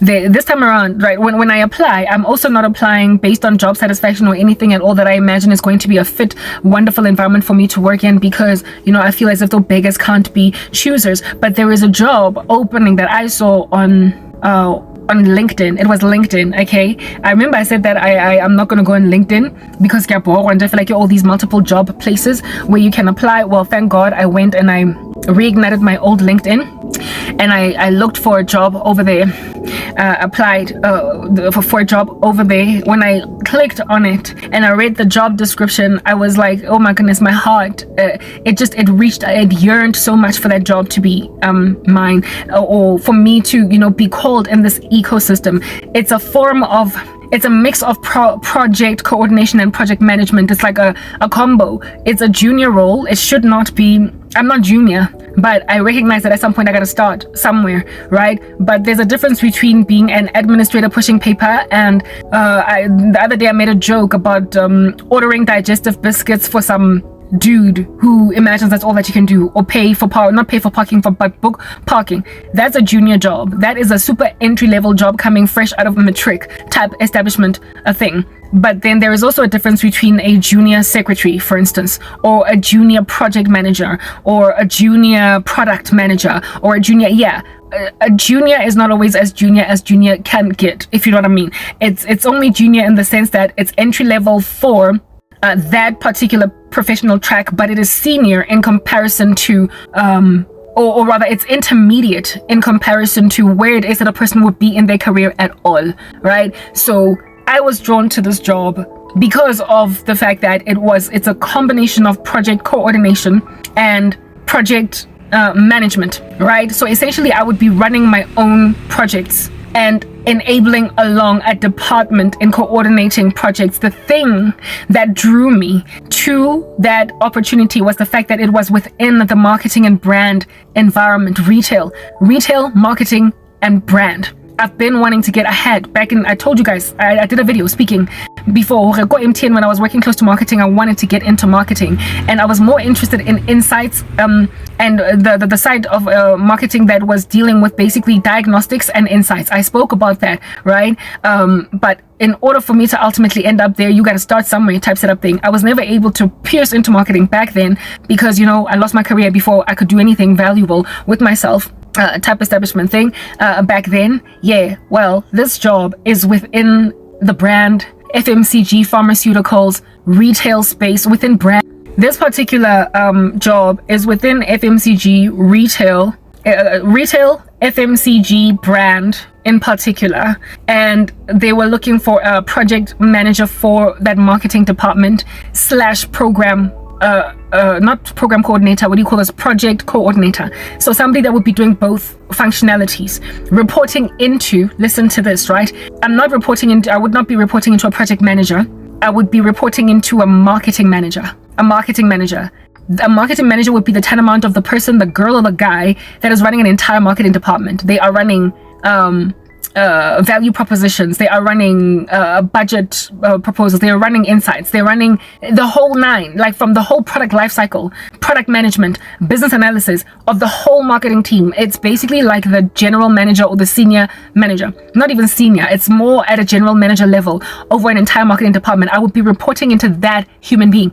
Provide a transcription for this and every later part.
this time around, right, when I apply, I'm also not applying based on job satisfaction or anything at all that I imagine is going to be a fit, wonderful environment for me to work in, because, you know, I feel as if the beggars can't be choosers. But there is a job opening that I saw on LinkedIn. It was LinkedIn, okay? I remember I said that I'm not going to go on LinkedIn because I feel like all these multiple job places where you can apply. Well, thank God I went and I reignited my old LinkedIn and I looked for a job over there, applied for a job over there. When I clicked on it and I read the job description, I was like, oh my goodness, my heart, it yearned so much for that job to be mine, or for me to, you know, be called in this ecosystem. It's a mix of project coordination and project management. It's like a combo. It's a junior role. It should not be. I'm not junior, but I recognize that at some point I gotta start somewhere, right? But there's a difference between being an administrator pushing paper and the other day I made a joke about ordering digestive biscuits for some dude who imagines that's all that you can do, or not pay for parking, but book parking. That's a junior job. That is a super entry-level job coming fresh out of a matric type establishment, a thing. But then there is also a difference between a junior secretary, for instance, or a junior project manager, or a junior product manager, or a junior, a junior is not always as junior can get, if you know what I mean. It's only junior in the sense that it's entry level for that particular professional track, but it is senior in comparison to or rather it's intermediate in comparison to where it is that a person would be in their career at all, right? So I was drawn to this job because of the fact that it's a combination of project coordination and project management, right? So essentially I would be running my own projects and enabling along a department in coordinating projects. The thing that drew me to that opportunity was the fact that it was within the marketing and brand environment. Retail, marketing, and brand. I've been wanting to get ahead. I told you guys, I did a video speaking before MTN when I was working close to marketing. I wanted to get into marketing, and I was more interested in insights and the side of marketing that was dealing with basically diagnostics and insights. I spoke about that, right? But in order for me to ultimately end up there, you got to start somewhere type setup thing. I was never able to pierce into marketing back then because, you know, I lost my career before I could do anything valuable with myself. Type establishment thing back then. Well, this job is within the brand, FMCG, pharmaceuticals, retail space within brand. This particular job is within FMCG, retail, FMCG brand in particular, and they were looking for a project manager for that marketing department / program not program coordinator, what do you call this, project coordinator. So somebody that would be doing both functionalities, reporting into, listen to this, right? I would not be reporting into a project manager. I would be reporting into a marketing manager. A marketing manager would be the tantamount of the person, the girl or the guy that is running an entire marketing department. They are running value propositions, they are running budget proposals, they are running insights, they're running the whole nine, like from the whole product life cycle, product management, business analysis of the whole marketing team. It's basically like the general manager or the senior manager. Not even senior, it's more at a general manager level over an entire marketing department. I would be reporting into that human being.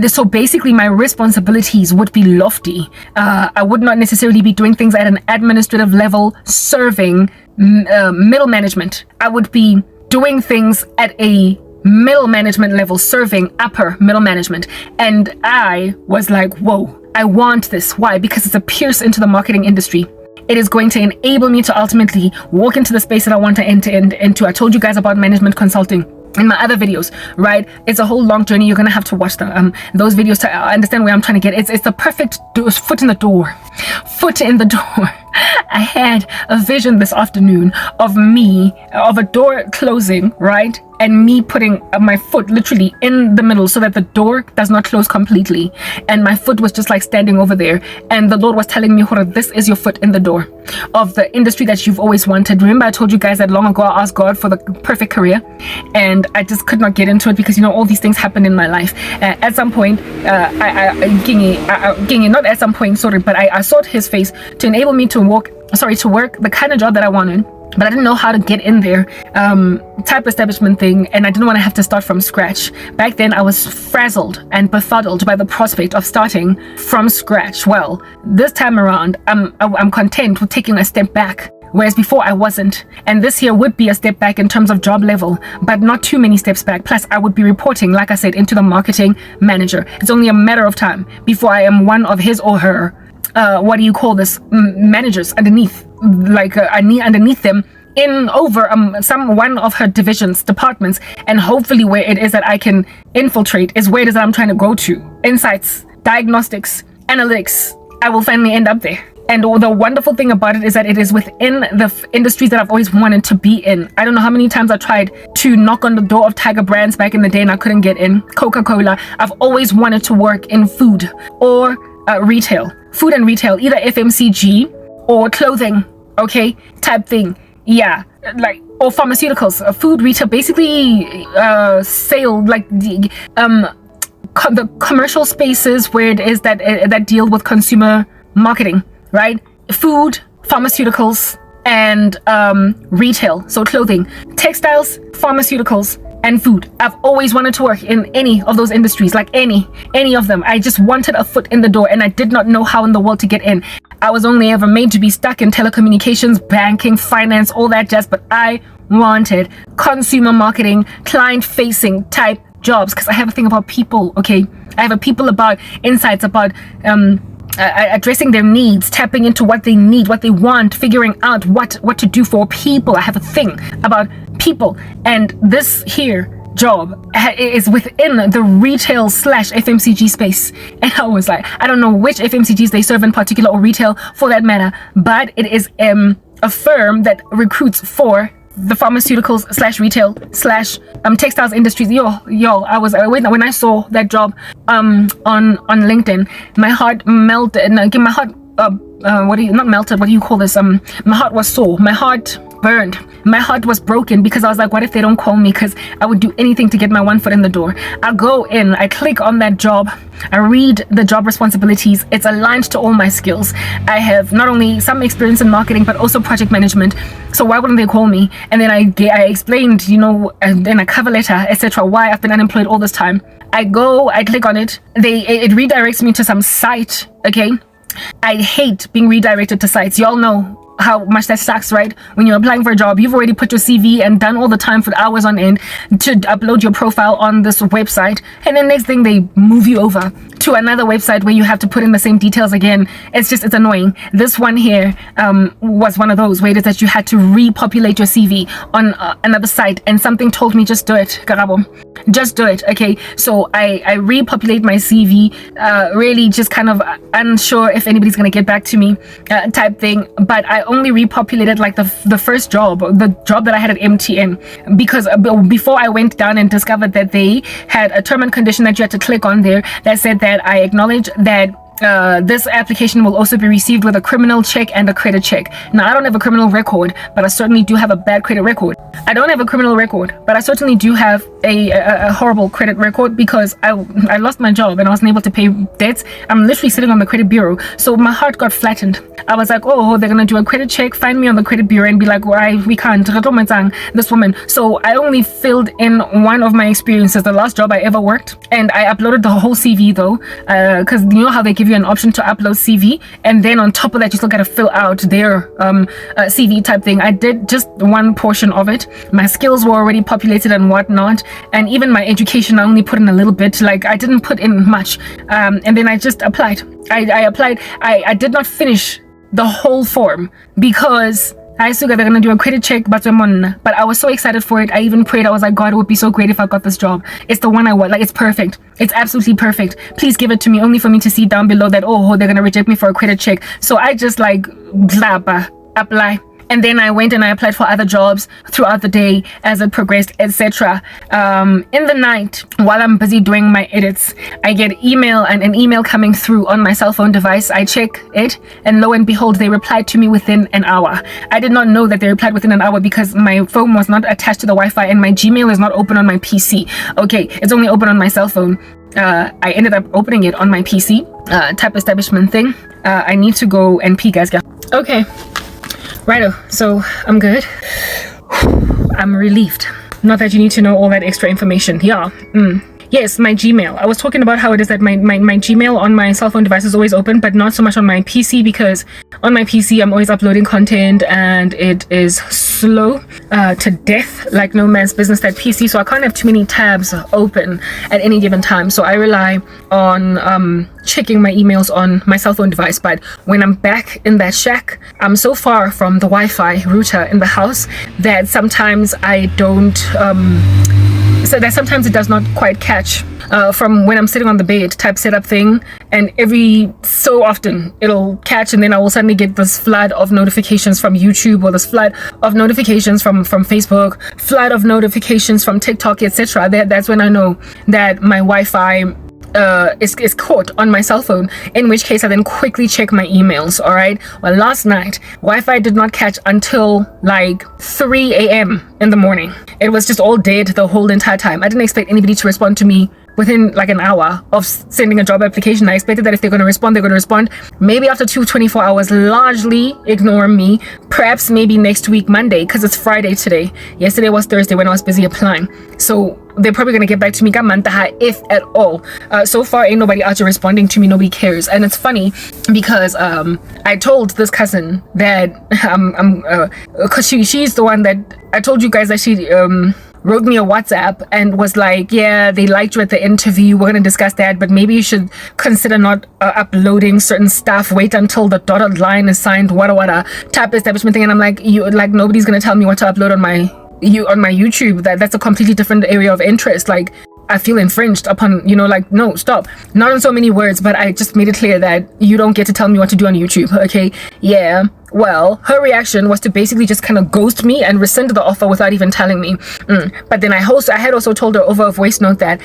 So basically my responsibilities would be lofty. I would not necessarily be doing things at an administrative level serving middle management. I would be doing things at a middle management level serving upper middle management. And I was like, whoa, I want this. Why? Because it's a pierce into the marketing industry. It is going to enable me to ultimately walk into the space that I want to enter into. I told you guys about management consulting in my other videos, right? It's a whole long journey. You're gonna have to watch those videos to understand where I'm trying to get. It's the perfect foot in the door. I had a vision this afternoon of a door closing, right? And me putting my foot literally in the middle so that the door does not close completely. And my foot was just like standing over there. And the Lord was telling me, Hora, this is your foot in the door of the industry that you've always wanted. Remember I told you guys that long ago I asked God for the perfect career. And I just could not get into it because, you know, all these things happened in my life. At some point, not at some point, sorry, but I sought his face to enable me to work the kind of job that I wanted. but I didn't know how to get in there, type establishment thing, and I didn't want to have to start from scratch. Back then I was frazzled and befuddled by the prospect of starting from scratch. Well, this time around I'm content with taking a step back, whereas before I wasn't. And this here would be a step back in terms of job level, but not too many steps back. Plus I would be reporting, like I said, into the marketing manager. It's only a matter of time before I am one of his or her what do you call this, managers underneath, like underneath them, in over one of her departments. And hopefully where it is that I can infiltrate is where it is that I'm trying to go to. Insights, diagnostics, analytics. I will finally end up there. And the wonderful thing about it is that it is within the industries that I've always wanted to be in. I don't know how many times I tried to knock on the door of Tiger Brands back in the day and I couldn't get in. Coca-Cola. I've always wanted to work in food or retail. Food and retail, either FMCG or clothing, okay, type thing. Yeah, like, or pharmaceuticals, food retail, basically sale, like the commercial spaces where it is that deal with consumer marketing, right? Food, pharmaceuticals, and retail, so clothing, textiles, pharmaceuticals, and food. I've always wanted to work in any of those industries, like any of them. I just wanted a foot in the door, and I did not know how in the world to get in. I was only ever made to be stuck in telecommunications, banking, finance, all that jazz, but I wanted consumer marketing, client-facing type jobs, because I have a thing about people, okay? I have a people about insights, about addressing their needs, tapping into what they need, what they want, figuring out what to do for people. I have a thing about people, and this here job is within the retail / FMCG space. And I was like, I don't know which FMCGs they serve in particular, or retail for that matter, but it is a firm that recruits for the pharmaceuticals / retail / textiles industries. Yo, I was when I saw that job on LinkedIn, my heart melted. My heart what do you call this? My heart was sore. My heart burned. My heart was broken, because I was like, what if they don't call me? Because I would do anything to get my one foot in the door. I go in, I click on that job, I read the job responsibilities. It's aligned to all my skills. I have not only some experience in marketing, but also project management. So why wouldn't they call me? And then I explained, in a cover letter, etc., why I've been unemployed all this time. I go, I click on it. It redirects me to some site, okay? I hate being redirected to sites. Y'all know how much that sucks, right? When you're applying for a job, you've already put your CV and done all the time for hours on end to upload your profile on this website, and then next thing they move you over to another website where you have to put in the same details again. It's annoying. This one here was one of those where it is that you had to repopulate your CV on another site, and something told me, just do it, Karabo. Just do it, okay? So I repopulate my CV, really just kind of unsure if anybody's gonna get back to me, type thing. But I only repopulated like the first job, the job that I had at MTN, because before I went down and discovered that they had a term and condition that you had to click on there that said that I acknowledge that this application will also be received with a criminal check and a credit check. Now, I don't have a criminal record, but I certainly do have a bad credit record. I don't have a criminal record, but I certainly do have a horrible credit record, because I lost my job and I wasn't able to pay debts. I'm literally sitting on the credit bureau. So my heart got flattened. I was like, oh, they're gonna do a credit check, find me on the credit bureau and be like, why we can't, this woman. So I only filled in one of my experiences, the last job I ever worked, and I uploaded the whole CV though, because you know how they give you an option to upload CV, and then on top of that you still got to fill out their CV type thing. I did just one portion of it. My skills were already populated and whatnot, and even my education I only put in a little bit, like I didn't put in much, and then I just applied. I applied. I did not finish the whole form because I still got, they're gonna do a credit check, but I was so excited for it. I even prayed. I was like, God, it would be so great if I got this job. It's the one I want. Like, it's perfect. It's absolutely perfect. Please give it to me, only for me to see down below that, oh, they're gonna reject me for a credit check. So I just like apply. And then I went and I applied for other jobs throughout the day as it progressed, etc. In the night, while I'm busy doing my edits, I get an email coming through on my cell phone device. I check it, and lo and behold, they replied to me within an hour. I did not know that they replied within an hour because my phone was not attached to the Wi-Fi and my Gmail is not open on my PC. Okay, it's only open on my cell phone. I ended up opening it on my PC, type establishment thing. I need to go and pee, guys. Okay. Righto, so I'm good. I'm relieved. Not that you need to know all that extra information. Yeah. Yes, my Gmail. I was talking about how it is that my Gmail on my cell phone device is always open, but not so much on my PC, because on my PC I'm always uploading content and it is slow to death, like no man's business, that PC. So I can't have too many tabs open at any given time. So I rely on checking my emails on my cell phone device. But when I'm back in that shack, I'm so far from the Wi-Fi router in the house that sometimes I don't so that sometimes it does not quite catch from when I'm sitting on the bed type setup thing, and every so often it'll catch, and then I will suddenly get this flood of notifications from YouTube, or this flood of notifications from Facebook, flood of notifications from TikTok, etc. That's when I know that my Wi-Fi is caught on my cell phone, in which case I then quickly check my emails. All right, well, last night Wi-Fi did not catch until like 3 a.m. in the morning. It was just all dead the whole entire time. I didn't expect anybody to respond to me within like an hour of sending a job application. I expected that if they're going to respond, they're going to respond maybe after 24 hours, largely ignore me, perhaps maybe next week Monday, because it's Friday today. Yesterday was Thursday when I was busy applying, so they're probably going to get back to me if at all. So far ain't nobody out there responding to me. Nobody cares. And it's funny because I told this cousin that because she's the one that I told you guys that she wrote me a WhatsApp and was like, yeah, they liked you at the interview, we're going to discuss that, but maybe you should consider not uploading certain stuff, wait until the dotted line is signed, wada type establishment thing. And I'm like, nobody's going to tell me what to upload on my YouTube. That's a completely different area of interest. Like, I feel infringed upon, no, stop. Not in so many words, but I just made it clear that you don't get to tell me what to do on YouTube, okay? Yeah, well, her reaction was to basically just kind of ghost me and rescind the offer without even telling me. But then I had also told her over a voice note that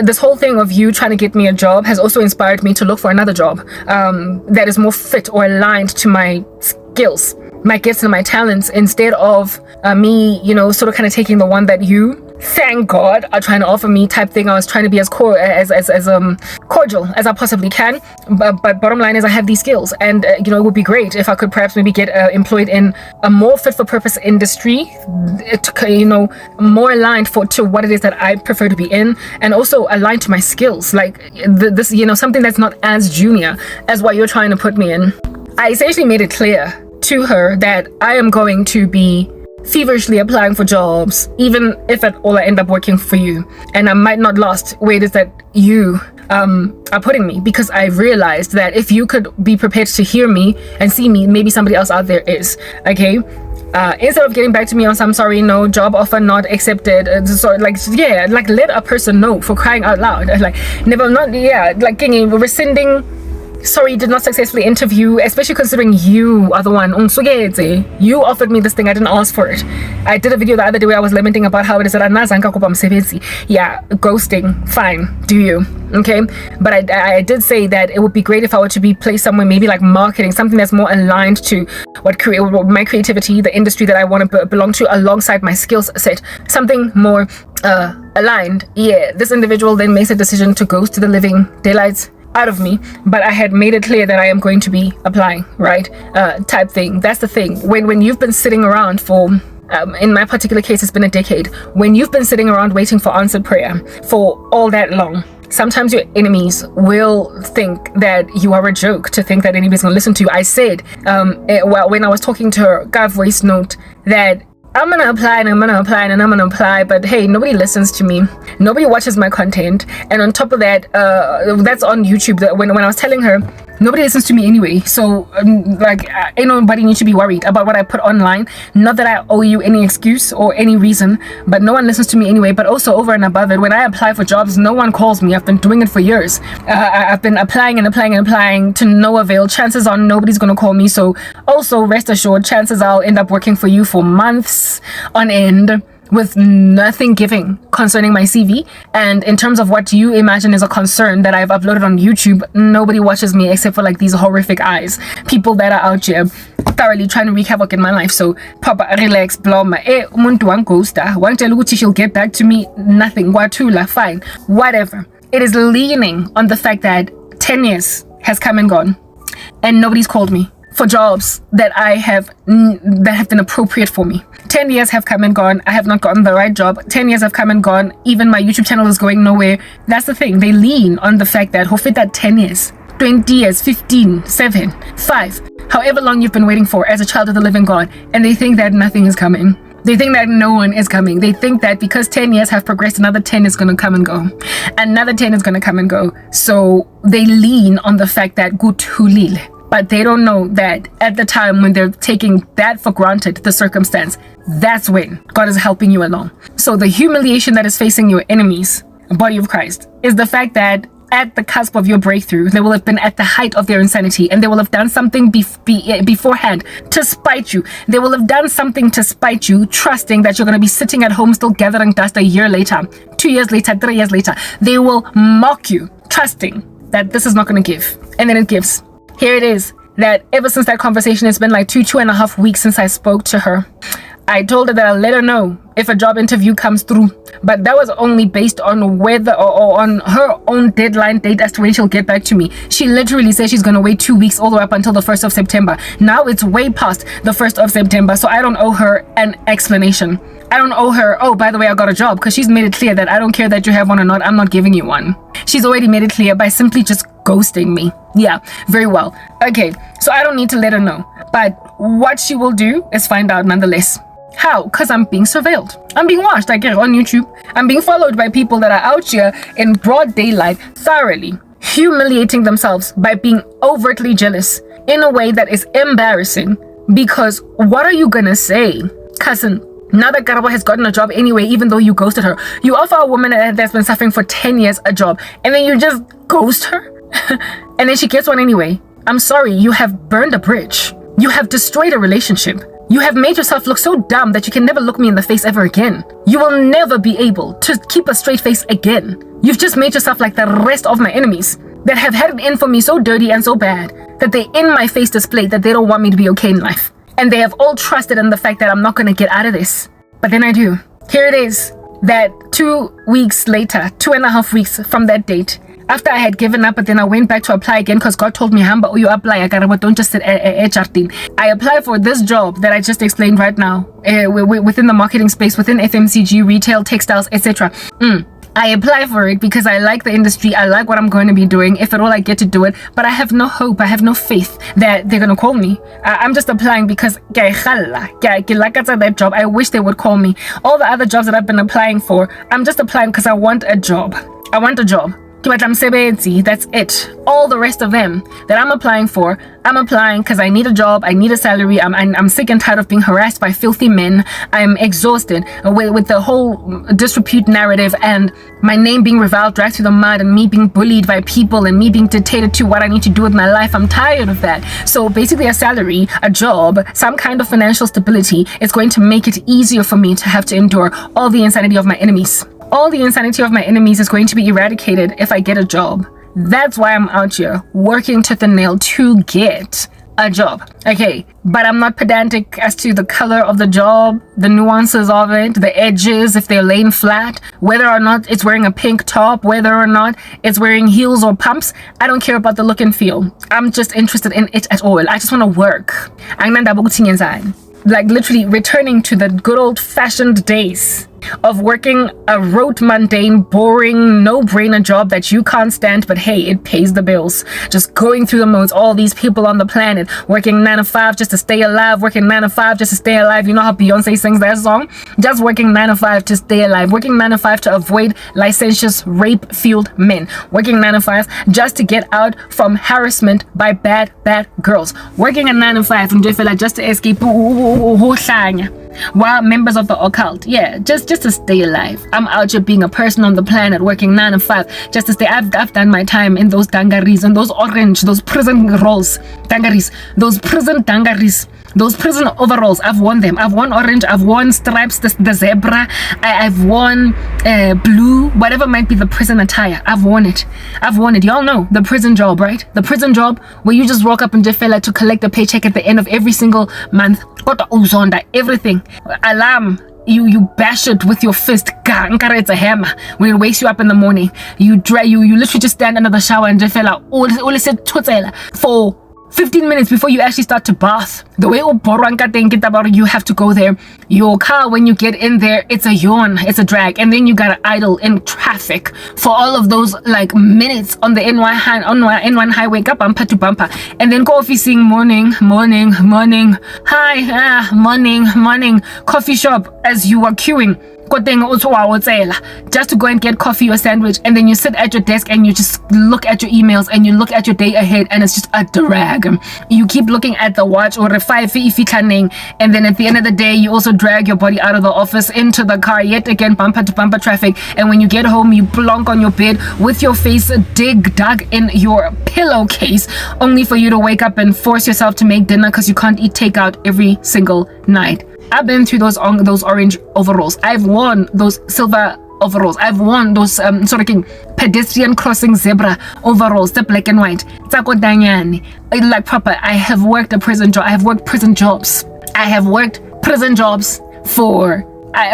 this whole thing of you trying to get me a job has also inspired me to look for another job that is more fit or aligned to my skills, my gifts and my talents, instead of me, sort of kind of taking the one that you, thank God, are trying to offer me type thing. I was trying to be as cordial as I possibly can, but bottom line is I have these skills, and it would be great if I could perhaps maybe get employed in a more fit for purpose industry, more aligned to what it is that I prefer to be in, and also aligned to my skills, like this, something that's not as junior as what you're trying to put me in. I essentially made it clear to her that I am going to be feverishly applying for jobs, even if at all I end up working for you, and I might not last where it is that you are putting me, because I realized that if you could be prepared to hear me and see me, maybe somebody else out there is, okay? Instead of getting back to me on some sorry, no, job offer not accepted, let a person know, for crying out loud. Rescinding, sorry, did not successfully interview, especially considering you are the one. You offered me this thing, I didn't ask for it. I did a video the other day where I was lamenting about how it is that ghosting, fine, do you, okay? But I did say that it would be great if I were to be placed somewhere, maybe like marketing, something that's more aligned to my creativity, the industry that I want to belong to, alongside my skills set, something more aligned. Yeah, this individual then makes a decision to ghost the living daylights out of me, but I had made it clear that I am going to be applying, right? Type thing. That's the thing. When you've been sitting around for in my particular case, it's been a decade. When you've been sitting around waiting for answered prayer for all that long, sometimes your enemies will think that you are a joke, to think that anybody's gonna listen to you. I said, when I was talking to her, got voice note that I'm gonna apply and I'm gonna apply and I'm gonna apply, but hey, nobody listens to me, nobody watches my content, and on top of that, that's on YouTube. When I was telling her, nobody listens to me anyway, so ain't nobody need to be worried about what I put online. Not that I owe you any excuse or any reason, but no one listens to me anyway. But also over and above it, when I apply for jobs, no one calls me. I've been doing it for years. I've been applying and applying and applying to no avail. Chances are nobody's gonna call me, so also rest assured, chances I'll end up working for you for months on end with nothing giving concerning my CV. And in terms of what you imagine is a concern that I've uploaded on YouTube, nobody watches me except for like these horrific eyes, people that are out here thoroughly trying to wreak havoc in my life. So papa, relax, bloma, umuntu wanghosta, wangitshela ukuthi she'll get back to me, nothing, wathula, fine, whatever. It is leaning on the fact that 10 years has come and gone and nobody's called me. for jobs that that have been appropriate for me. 10 years have come and gone. I have not gotten the right job. 10 years have come and gone. Even my YouTube channel is going nowhere. That's the thing. They lean on the fact that fit that 10 years, 20 years, 15, 7, 5, however long you've been waiting for as a child of the living God, and they think that nothing is coming. They think that no one is coming. They think that because 10 years have progressed, another 10 is going to come and go. Another 10 is going to come and go. So they lean on the fact that kuthulile. But they don't know that at the time when they're taking that for granted, the circumstance, that's when God is helping you along. So the humiliation that is facing your enemies, body of Christ, is the fact that at the cusp of your breakthrough, they will have been at the height of their insanity, and they will have done something beforehand to spite you. They will have done something to spite you, trusting that you're going to be sitting at home still gathering dust a year later, 2 years later, 3 years later. They will mock you, trusting that this is not going to give. And then it gives. Here it is, that ever since that conversation, it's been like 2.5 weeks since I spoke to her. I told her that I'll let her know if a job interview comes through, but that was only based on whether or on her own deadline date as to when she'll get back to me. She literally said she's going to wait 2 weeks all the way up until the 1st of September. Now it's way past the 1st of September, so I don't owe her an explanation. I don't owe her, oh, by the way, I got a job, because she's made it clear that I don't care that you have one or not, I'm not giving you one. She's already made it clear by simply just ghosting me. Yeah, very well. Okay, so I don't need to let her know, but what she will do is find out nonetheless. How? Because I'm being surveilled. I'm being watched, I get on YouTube. I'm being followed by people that are out here in broad daylight, thoroughly humiliating themselves by being overtly jealous in a way that is embarrassing. Because what are you gonna say? Cousin, now that Karabo has gotten a job anyway, even though you ghosted her, you offer a woman that's been suffering for 10 years a job, and then you just ghost her? And then she gets one anyway. I'm sorry, you have burned a bridge. You have destroyed a relationship. You have made yourself look so dumb that you can never look me in the face ever again. You will never be able to keep a straight face again. You've just made yourself like the rest of my enemies that have had it in for me so dirty and so bad that they in my face display that they don't want me to be okay in life. And they have all trusted in the fact that I'm not going to get out of this. But then I do. Here it is, that 2 weeks later, 2.5 weeks from that date, after I had given up, but then I went back to apply again because God told me, Hamba, you apply, don't just sit at Jardine. I applied for this job that I just explained right now, within the marketing space, within FMCG, retail, textiles, etc. I apply for it because I like the industry. I like what I'm going to be doing. If at all I get to do it, but I have no hope. I have no faith that they're going to call me. I'm just applying because that job. I wish they would call me. All the other jobs that I've been applying for, I'm just applying because I want a job. I want a job. That's it. All the rest of them that I'm applying for, I'm applying because I need a job, I need a salary. I'm sick and tired of being harassed by filthy men. I'm exhausted with the whole disrepute narrative and my name being reviled, dragged through the mud, and me being bullied by people and me being dictated to what I need to do with my life. I'm tired of that. So basically a salary, a job, some kind of financial stability is going to make it easier for me to have to endure all the insanity of my enemies. All the insanity of my enemies is going to be eradicated if I get a job. That's why I'm out here working tooth and nail to get a job. Okay, but I'm not pedantic as to the color of the job, the nuances of it, the edges, if they're laying flat, whether or not it's wearing a pink top, whether or not it's wearing heels or pumps. I don't care about the look and feel. I'm just interested in it at all. I just want to work. Like literally returning to the good old-fashioned days of working a rote, mundane, boring, no-brainer job that you can't stand, but hey, it pays the bills. Just going through the modes, all these people on the planet working 9 to 5 just to stay alive, working 9 to 5 just to stay alive. You know how Beyonce sings that song? Just working 9 to 5 to stay alive, working 9 to 5 to avoid licentious, rape-fueled men, working 9 to 5 just to get out from harassment by bad girls, working a 9 to 5 and just to escape while members of the occult, just to stay alive. I'm out here being a person on the planet, working 9 to 5 just to stay. I've done my time in those dangaris and those orange, those prison rolls, dangaris, those prison dangaris, those prison overalls. I've worn them. I've worn orange. I've worn stripes, the zebra. I've worn blue, whatever might be the prison attire. I've worn it. Y'all know the prison job, right? The prison job where you just walk up and Jefela to collect a paycheck at the end of every single month. Everything. Alarm. You bash it with your fist. It's a hammer. When it wakes you up in the morning, you literally just stand under the shower and Jefela for 15 minutes before you actually start to bath. The way you have to go there. Your car, when you get in there, it's a yawn, it's a drag, and then you gotta idle in traffic for all of those like minutes on the N1 highway, bumper to bumper, and then coffee sing morning, hi, morning, coffee shop as you are queuing. Just to go and get coffee or sandwich, and then you sit at your desk and you just look at your emails and you look at your day ahead, and it's just a drag. You keep looking at the watch or the 5 and then at the end of the day you also drag your body out of the office into the car, yet again bumper to bumper traffic, and when you get home you plonk on your bed with your face dug in your pillowcase, only for you to wake up and force yourself to make dinner because you can't eat takeout every single night. I've been through those orange overalls. I've worn those silver overalls. I've worn those pedestrian crossing zebra overalls, the black and white. Like proper. I have worked a prison job. I have worked prison jobs. I have worked prison jobs for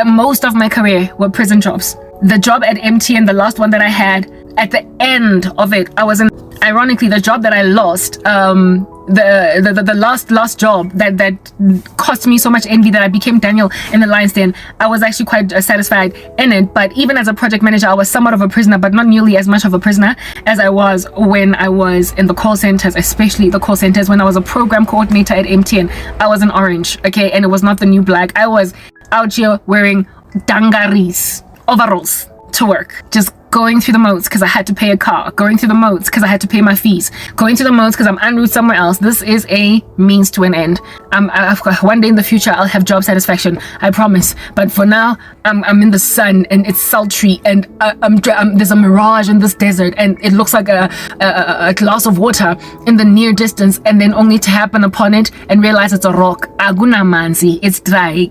most of my career were prison jobs. The job at MTN, the last one that I had, at the end of it, I was in. Ironically, the job that I lost, the last job that cost me so much envy that I became Daniel in the lion's den, I was actually quite satisfied in it. But even as a project manager, I was somewhat of a prisoner, but not nearly as much of a prisoner as I was when I was in the call centers, especially the call centers. When I was a program coordinator at MTN, I was an orange, okay, and it was not the new black. I was out here wearing dangaris, overalls, to work, just going through the modes because I had to pay a car, going through the modes because I had to pay my fees, going through the modes because I'm en route somewhere else. This is a means to an end. One day in the future I'll have job satisfaction, I promise, but for now I'm in the sun and it's sultry and there's a mirage in this desert and it looks like a glass of water in the near distance, and then only to happen upon it and realize it's a rock. Aguna manzi, it's dry.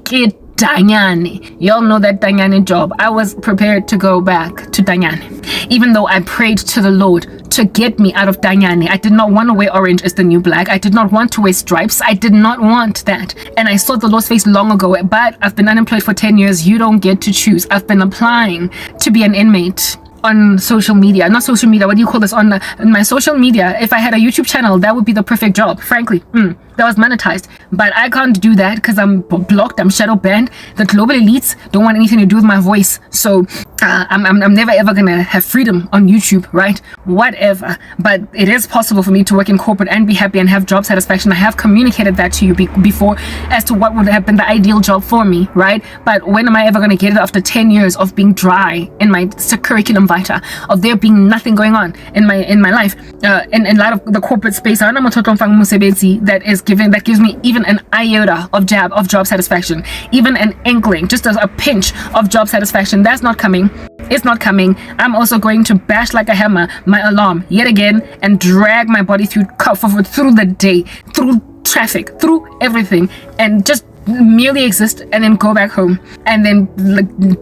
Danyani. Y'all know that Danyani job. I was prepared to go back to Danyani. Even though I prayed to the Lord to get me out of Danyani. I did not want to wear orange as the new black. I did not want to wear stripes. I did not want that. And I saw the Lord's face long ago. But I've been unemployed for 10 years. You don't get to choose. I've been applying to be an inmate on social media. Not social media, what do you call this? On my social media. If I had a YouTube channel, that would be the perfect job, frankly. That was monetized, but I can't do that because I'm blocked, I'm shadow banned. The global elites don't want anything to do with my voice, so I'm never ever gonna have freedom on YouTube, right? Whatever. But it is possible for me to work in corporate and be happy and have job satisfaction. I have communicated that to you before as to what would have been the ideal job for me, right? But when am I ever gonna get it after 10 years of being dry in my curriculum vitae, of there being nothing going on in my life, in light of the corporate space? That gives me even an iota of job satisfaction, even an inkling, just a pinch of job satisfaction. That's not coming. It's not coming. I'm also going to bash like a hammer my alarm yet again and drag my body through the day, through traffic, through everything, and just merely exist and then go back home and then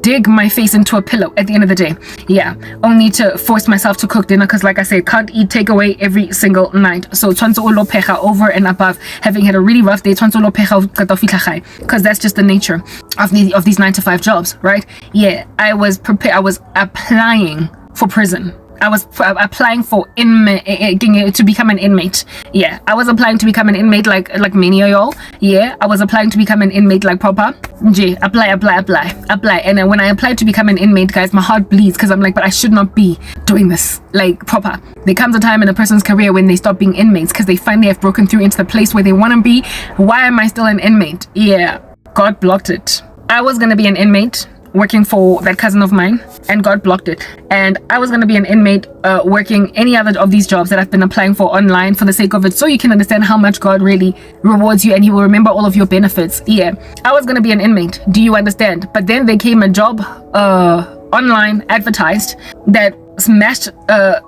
dig my face into a pillow at the end of the day. Yeah, only to force myself to cook dinner because, like I said, can't eat takeaway every single night. So over and above having had a really rough day, because that's just the nature of these 9-to-5 jobs, right? Yeah, I was prepared. I was applying for prison. I was applying for to become an inmate. Yeah, I was applying to become an inmate like many of y'all. Yeah, I was applying to become an inmate like proper. Apply. And then when I applied to become an inmate, guys, my heart bleeds because I'm like, but I should not be doing this like proper. There comes a time in a person's career when they stop being inmates because they finally have broken through into the place where they want to be. Why am I still an inmate? Yeah, God blocked it. I was gonna be an inmate working for that cousin of mine, and God blocked it. And I was going to be an inmate working any other of these jobs that I've been applying for online for the sake of it, so you can understand how much God really rewards you and he will remember all of your benefits. Yeah, I was going to be an inmate. Do you understand? But then there came a job online advertised that smashed a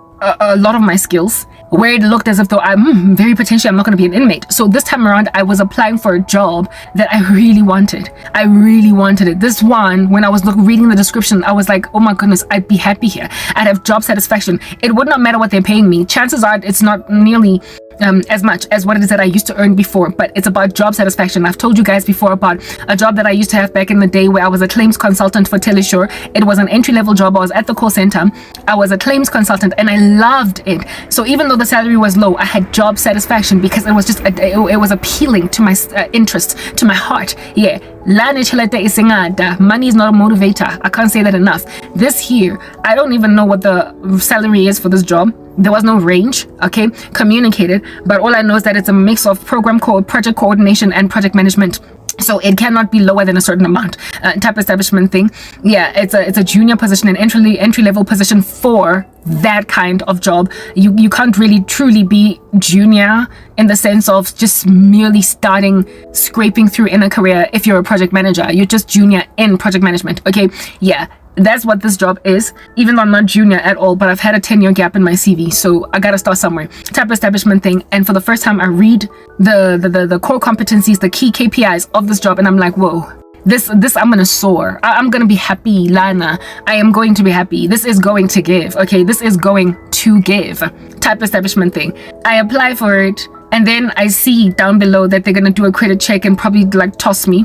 lot of my skills, where it looked as if though I'm very potentially I'm not going to be an inmate. So this time around I was applying for a job that I really wanted. I really wanted it. This one, when I was reading the description, I was like, oh my goodness, I'd be happy here. I'd have job satisfaction. It would not matter what they're paying me. Chances are it's not nearly as much as what it is that I used to earn before, but it's about job satisfaction. I've told you guys before about a job that I used to have back in the day where I was a claims consultant for Telesure. It was an entry-level job. I was at the call center. I was a claims consultant and I loved it. So even though the salary was low, I had job satisfaction because it was just it was appealing to my interest, to my heart. Yeah. Money is not a motivator. I can't say that enough. This year, I don't even know what the salary is for this job. There was no range, okay, communicated, but all I know is that it's a mix of project coordination and project management. So it cannot be lower than a certain amount type establishment thing. Yeah, it's a junior position, an entry level position for that kind of job. You can't really truly be junior in the sense of just merely scraping through in a career. If you're a project manager, you're just junior in project management. Okay, yeah. That's what this job is, even though I'm not junior at all, but I've had a 10-year gap in my CV, so I gotta start somewhere. Type establishment thing, and for the first time I read the core competencies, the key KPIs of this job, and I'm like, whoa, this I'm gonna soar. I'm gonna be happy, Lana. I am going to be happy. This is going to give, okay? This is going to give. Type establishment thing. I apply for it, and then I see down below that they're gonna do a credit check and probably like toss me.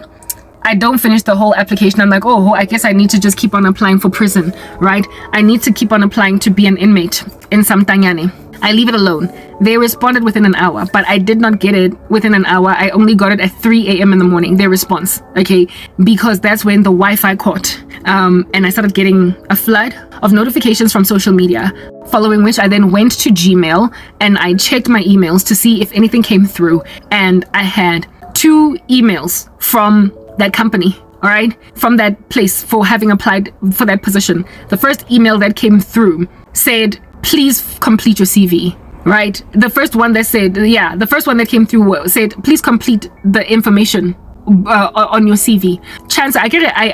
I don't finish the whole application. I'm like, oh, I guess I need to just keep on applying for prison, right? I need to keep on applying to be an inmate in Samtanyane. I leave it alone. They responded within an hour, but I did not get it within an hour. I only got it at 3 a.m. in the morning, their response, okay? Because that's when the Wi-Fi caught. And I started getting a flood of notifications from social media, following which I then went to Gmail and I checked my emails to see if anything came through. And I had 2 emails from that company, all right, from that place for having applied for that position. The first email that came through said, please complete your CV, right? The first one that came through said, please complete the information on your CV. Chance, I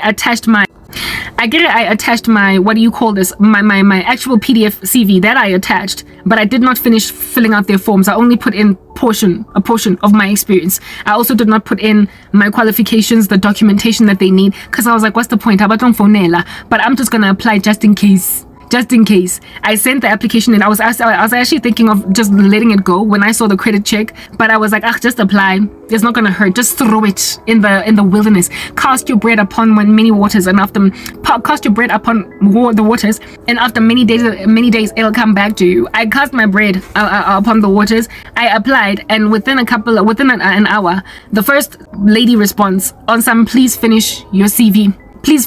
attached my, what do you call this? My actual PDF CV that I attached, but I did not finish filling out their forms. I only put in a portion of my experience. I also did not put in my qualifications, the documentation that they need, because I was like, what's the point? But I'm just gonna apply just in case. I sent the application and I was actually thinking of just letting it go when I saw the credit check, but I was like, just apply. It's not gonna hurt. Just throw it in the wilderness. Cast your bread upon many waters, and after cast your bread upon the waters, and after many days it'll come back to you. I cast my bread upon the waters. I applied, and within an hour, the first lady responds on some, please finish your CV. Please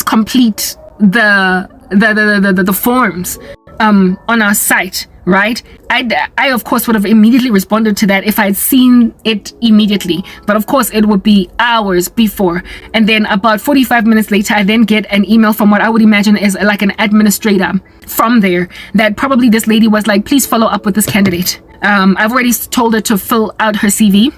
complete the forms on our site, right? I of course would have immediately responded to that if I'd seen it immediately, but of course it would be hours before. And then about 45 minutes later, I then get an email from what I would imagine is like an administrator from there, that probably this lady was like, please follow up with this candidate. I've already told her to fill out her CV.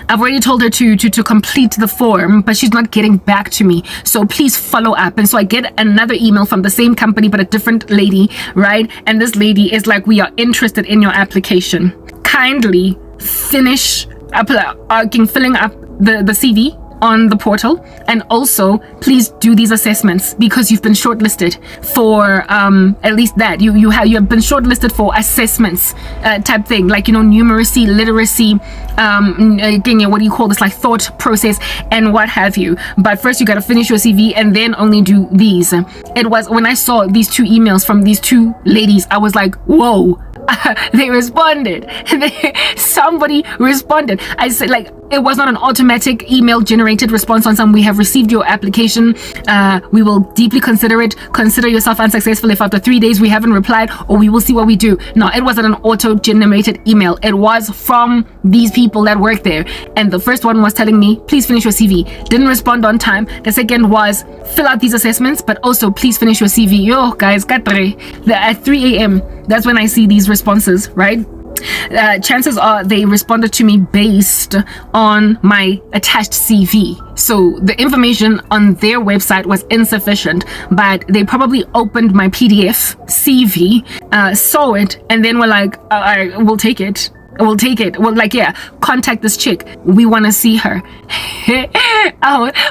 I've already told her to complete the form, but she's not getting back to me. So please follow up. And so I get another email from the same company, but a different lady, right? And this lady is like, we are interested in your application. Kindly finish filling up the CV on the portal, and also please do these assessments because you've been shortlisted for at least that you have been shortlisted for assessments type thing, like, you know, numeracy, literacy, what do you call this, like thought process and what have you. But first you got to finish your CV and then only do these. It was when I saw these 2 emails from these 2 ladies, I was like, whoa. They responded. Somebody responded. I said, like, it was not an automatic email generated response on some, we have received your application, we will deeply consider it, consider yourself unsuccessful if after 3 days we haven't replied, or we will see what we do. No, it wasn't an auto generated email. It was from these people that work there. And the first one was telling me, please finish your CV. Didn't respond on time. The second was, fill out these assessments, but also please finish your CV. Yo guys, at 3 a.m. that's when I see these responses, right? Chances are they responded to me based on my attached CV. So the information on their website was insufficient, but they probably opened my PDF CV, saw it, and then were like, we'll take it. We'll take it. Well, like, yeah, contact this chick. We want to see her.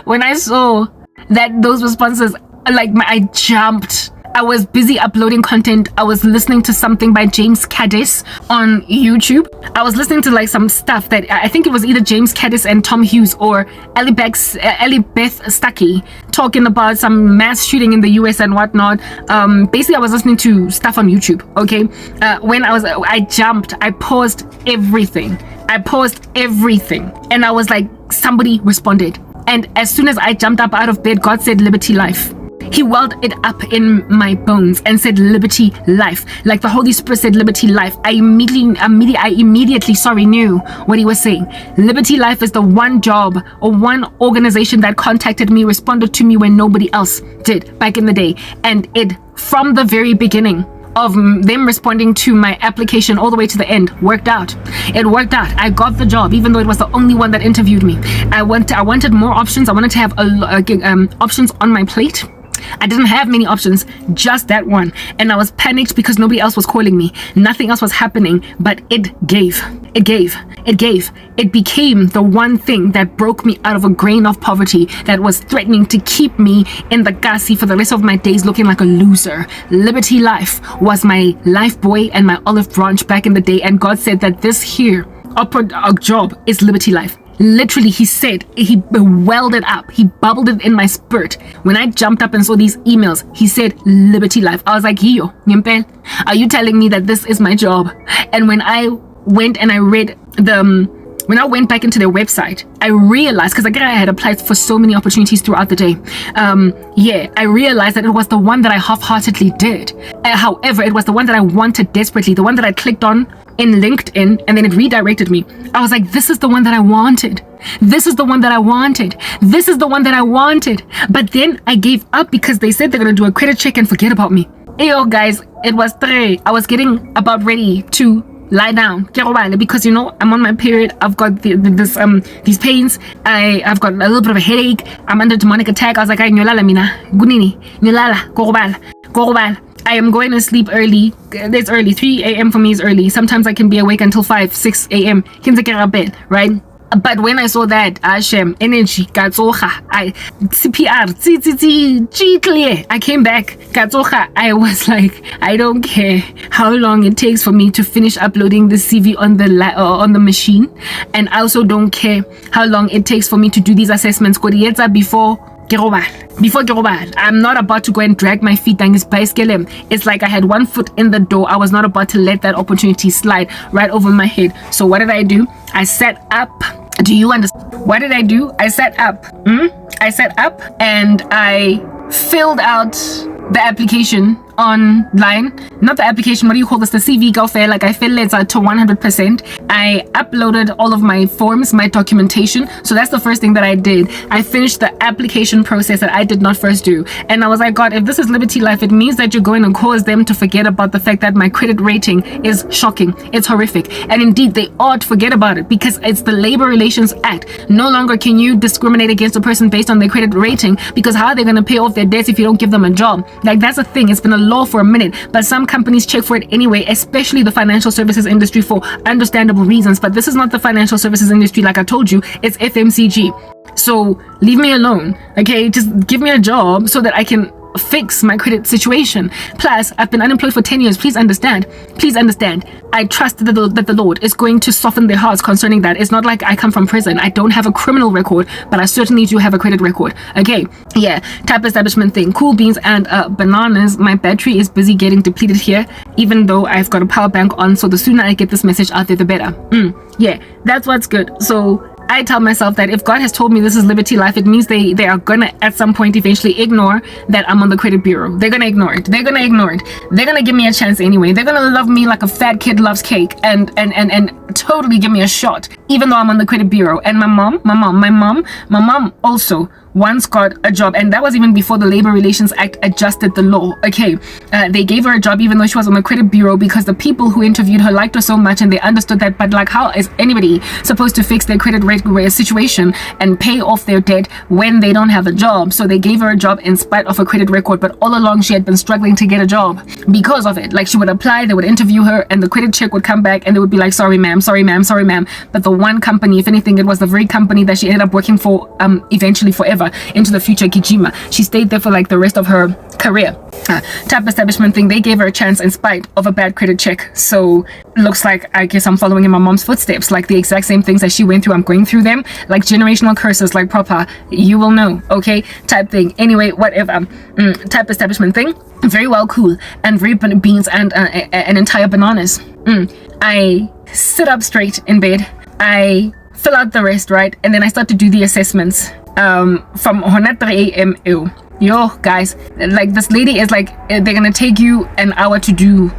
When I saw that those responses, like, I jumped. I was busy uploading content. I was listening to something by James Caddis on YouTube. I was listening to like some stuff that I think it was either James Caddis and Tom Hughes or Ellie Beth Stuckey talking about some mass shooting in the US and whatnot. Basically, I was listening to stuff on YouTube. Okay, when I jumped, I paused everything. And I was like, somebody responded. And as soon as I jumped up out of bed, God said, Liberty Life. He welled it up in my bones and said, Liberty Life. Like the Holy Spirit said, Liberty Life. I immediately knew what he was saying. Liberty Life is the one job or one organization that contacted me, responded to me when nobody else did back in the day. And it, from the very beginning of them responding to my application all the way to the end, worked out. It worked out. I got the job, even though it was the only one that interviewed me. I wanted more options. I wanted to have options on my plate. I didn't have many options, just that one. And I was panicked because nobody else was calling me. Nothing else was happening, but it gave. It became the one thing that broke me out of a grain of poverty that was threatening to keep me in the gasi for the rest of my days looking like a loser. Liberty Life was my life buoy and my olive branch back in the day. And God said that this here job is Liberty Life. Literally, he said, he welled it up. He bubbled it in my spirit. When I jumped up and saw these emails, he said, Liberty Life. I was like, Hiyo, Nyempel, are you telling me that this is my job? And when I went and I read when I went back into their website, I realized, because I had applied for so many opportunities throughout the day. I realized that it was the one that I half-heartedly did. However, it was the one that I wanted desperately, the one that I clicked on in LinkedIn, and then it redirected me. I was like, this is the one that I wanted. This is the one that I wanted. This is the one that I wanted. But then I gave up because they said they're going to do a credit check and forget about me. Yo, guys, it was 3. I was getting about ready to lie down because I'm on my period. I've got these pains. I've got a little bit of a headache. I'm under demonic attack. I was like, nyolala mina gunini nyolala korobala. I am going to sleep early. It's early. 3 a.m. for me is early. Sometimes I can be awake until 5, 6 a.m. Right? But when I saw that Hashem energy Katsoha, I came back. Katsoha, I was like, I don't care how long it takes for me to finish uploading the CV on the machine, and I also don't care how long it takes for me to do these assessments. Before I'm not about to go and drag my feet down his bicycle. It's like I had one foot in the door. I was not about to let that opportunity slide right over my head. So what did I do? I sat up. Do you understand? What did I do? I sat up. I sat up and I filled out the application online. Not the application, what do you call this? The CV go fair. Like I filled it to 100%. I uploaded all of my forms, my documentation. So that's the first thing that I did. I finished the application process that I did not first do. And I was like, God, if this is Liberty Life, it means that you're going to cause them to forget about the fact that my credit rating is shocking. It's horrific. And indeed, they ought to forget about it because it's the Labor Relations Act. No longer can you discriminate against a person based on their credit rating, because how are they going to pay off their debts if you don't give them a job? Like, that's a thing. It's been a law for a minute, but some companies check for it anyway, especially the financial services industry, for understandable reasons. But this is not the financial services industry. Like I told you, it's FMCG. So leave me alone. Okay, just give me a job so that I can fix my credit situation. Plus, I've been unemployed for 10 years. Please understand. I trust that the Lord is going to soften their hearts concerning that. It's not like I come from prison. I don't have a criminal record, but I certainly do have a credit record. Okay, yeah, type establishment thing. Cool beans and bananas. My battery is busy getting depleted here, even though I've got a power bank on. So the sooner I get this message out there, the better. Yeah, that's what's good. So I tell myself that if God has told me this is Liberty Life, it means they are gonna at some point eventually ignore that I'm on the credit bureau. They're gonna ignore it. They're gonna give me a chance anyway. They're gonna love me like a fat kid loves cake and totally give me a shot, even though I'm on the credit bureau. And my mom also once got a job, and that was even before the Labor Relations Act adjusted the law. Okay, they gave her a job even though she was on the credit bureau because the people who interviewed her liked her so much and they understood that. But like, how is anybody supposed to fix their credit rate situation and pay off their debt when they don't have a job? So they gave her a job in spite of her credit record, but all along she had been struggling to get a job because of it. Like, she would apply, they would interview her, and the credit check would come back and they would be like, sorry ma'am. But the one company, if anything, it was the very company that she ended up working for eventually forever. whatever into the future, Kijima. She stayed there for like the rest of her career. Type establishment thing, they gave her a chance in spite of a bad credit check. So looks like I guess I'm following in my mom's footsteps, like the exact same things that she went through, I'm going through them, like generational curses, like proper, you will know, okay, type thing. Anyway, whatever. Type establishment thing, very well, cool, and very beans and an entire bananas. I sit up straight in bed, I fill out the rest, right, and then I start to do the assessments from 3 a.m. Yo guys, like this lady is like, they're gonna take you an hour to do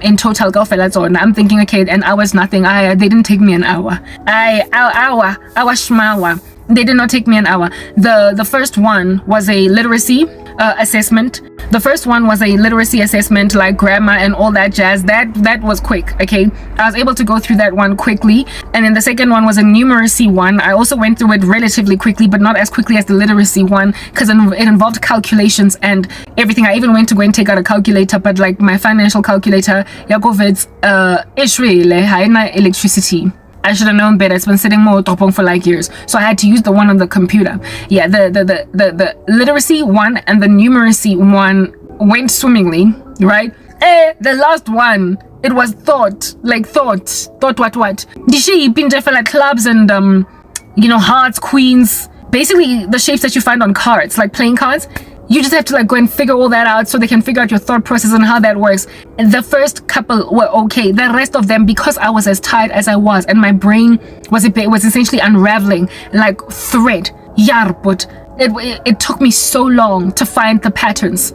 in total. I'm thinking, okay, an hour is nothing. They didn't take me an hour. Hour schmawa. They did not take me an hour. The first one was a literacy assessment. The first one was a literacy assessment, like grammar and all that jazz. That was quick, okay? I was able to go through that one quickly. And then the second one was a numeracy one. I also went through it relatively quickly, but not as quickly as the literacy one, because it involved calculations and everything. I even went to go and take out a calculator, but like my financial calculator, Yakovit's Israel, haina electricity. I should have known better. It's been sitting more topong for like years, so I had to use the one on the computer. Yeah, the literacy one and the numeracy one went swimmingly, right? The last one, it was thought what Dishi pinja fella clubs and hearts, queens, basically the shapes that you find on cards, like playing cards. You just have to like go and figure all that out so they can figure out your thought process and how that works. The first couple were okay. The rest of them, because I was as tired as I was and my brain was essentially unraveling like thread. But it took me so long to find the patterns.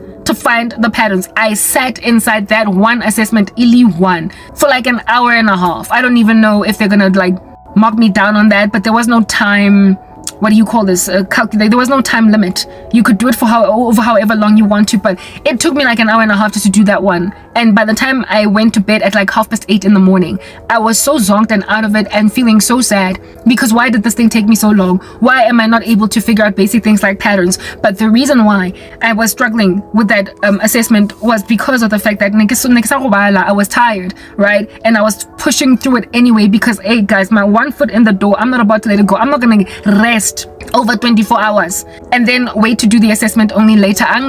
I sat inside that one assessment, one, for like an hour and a half. I don't even know if they're gonna like mark me down on that, but there was no time. What do you call this? Calculate. There was no time limit. You could do it for however long you want to, but it took me like an hour and a half just to do that one. And by the time I went to bed at like 8:30 in the morning, I was so zonked and out of it and feeling so sad, because why did this thing take me so long? Why am I not able to figure out basic things like patterns? But the reason why I was struggling with that assessment was because of the fact that I was tired, right? And I was pushing through it anyway, because hey guys, my one foot in the door, I'm not about to let it go. I'm not gonna rest over 24 hours and then wait to do the assessment only later. I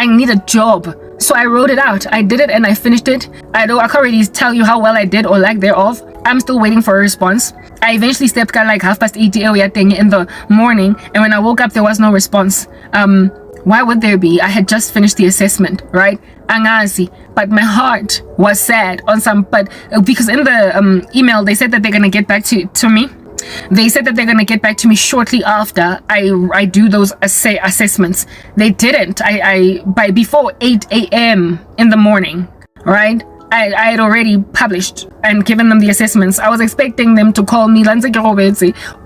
need a job. So I wrote it out. I did it and I finished it. I can't already tell you how well I did or lack thereof. I'm still waiting for a response. I eventually slept like 8:30 in the morning, and when I woke up there was no response. Why would there be? I had just finished the assessment, right? Angazi. But my heart was sad on some, but because in the email they said that they're gonna get back to me. They said that they're going to get back to me shortly after I do those assessments. They didn't. By before 8 a.m. in the morning, right? I had already published and given them the assessments. I was expecting them to call me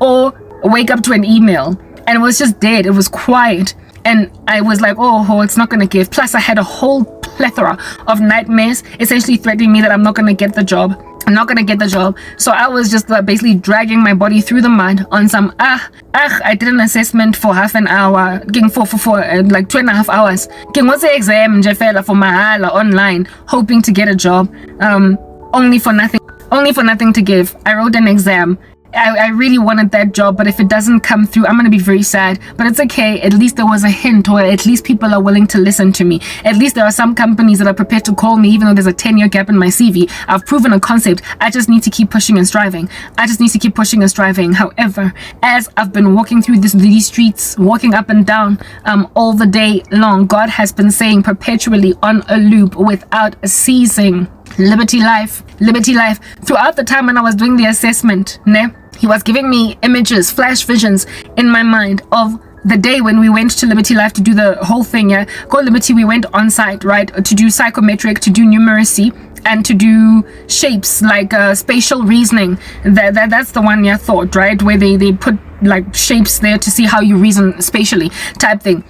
or wake up to an email, and it was just dead. It was quiet. And I was like, oh, it's not going to give. Plus, I had a whole plethora of nightmares essentially threatening me that I'm not going to get the job. So I was just basically dragging my body through the mud on some I did an assessment for half an hour, for like 2.5 hours. What's the exam for mahala online, hoping to get a job, only for nothing to give. I wrote an exam. I really wanted that job, but if it doesn't come through, I'm gonna be very sad. But it's okay. At least there was a hint, or at least people are willing to listen to me. At least there are some companies that are prepared to call me, even though there's a 10-year gap in my CV. I've proven a concept. I just need to keep pushing and striving. However, as I've been walking through these streets, walking up and down all the day long, God has been saying perpetually on a loop without ceasing, liberty life. Throughout the time when I was doing the assessment, he was giving me images, flash visions in my mind of the day when we went to Liberty Life to do the whole thing. Go Liberty, we went on site, right, to do psychometric, to do numeracy, and to do shapes like spatial reasoning. That's the one thought, right, where they put like shapes there to see how you reason spatially type thing.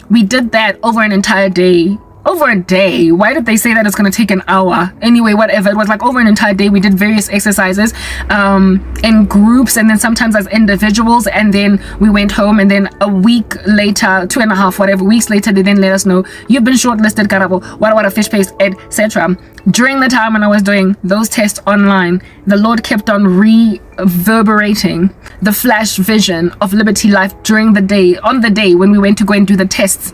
We did that over an entire day. over a day. Why did they say that it's going to take an hour? Anyway, whatever. It was like over an entire day. We did various exercises in groups, and then sometimes as individuals, and then we went home, and then a week later, 2.5 whatever weeks later, they then let us know, you've been shortlisted, Karabo, what a fish paste, etc. During the time when I was doing those tests online, the Lord kept on reverberating the flash vision of Liberty Life during the day, on the day when we went to go and do the tests.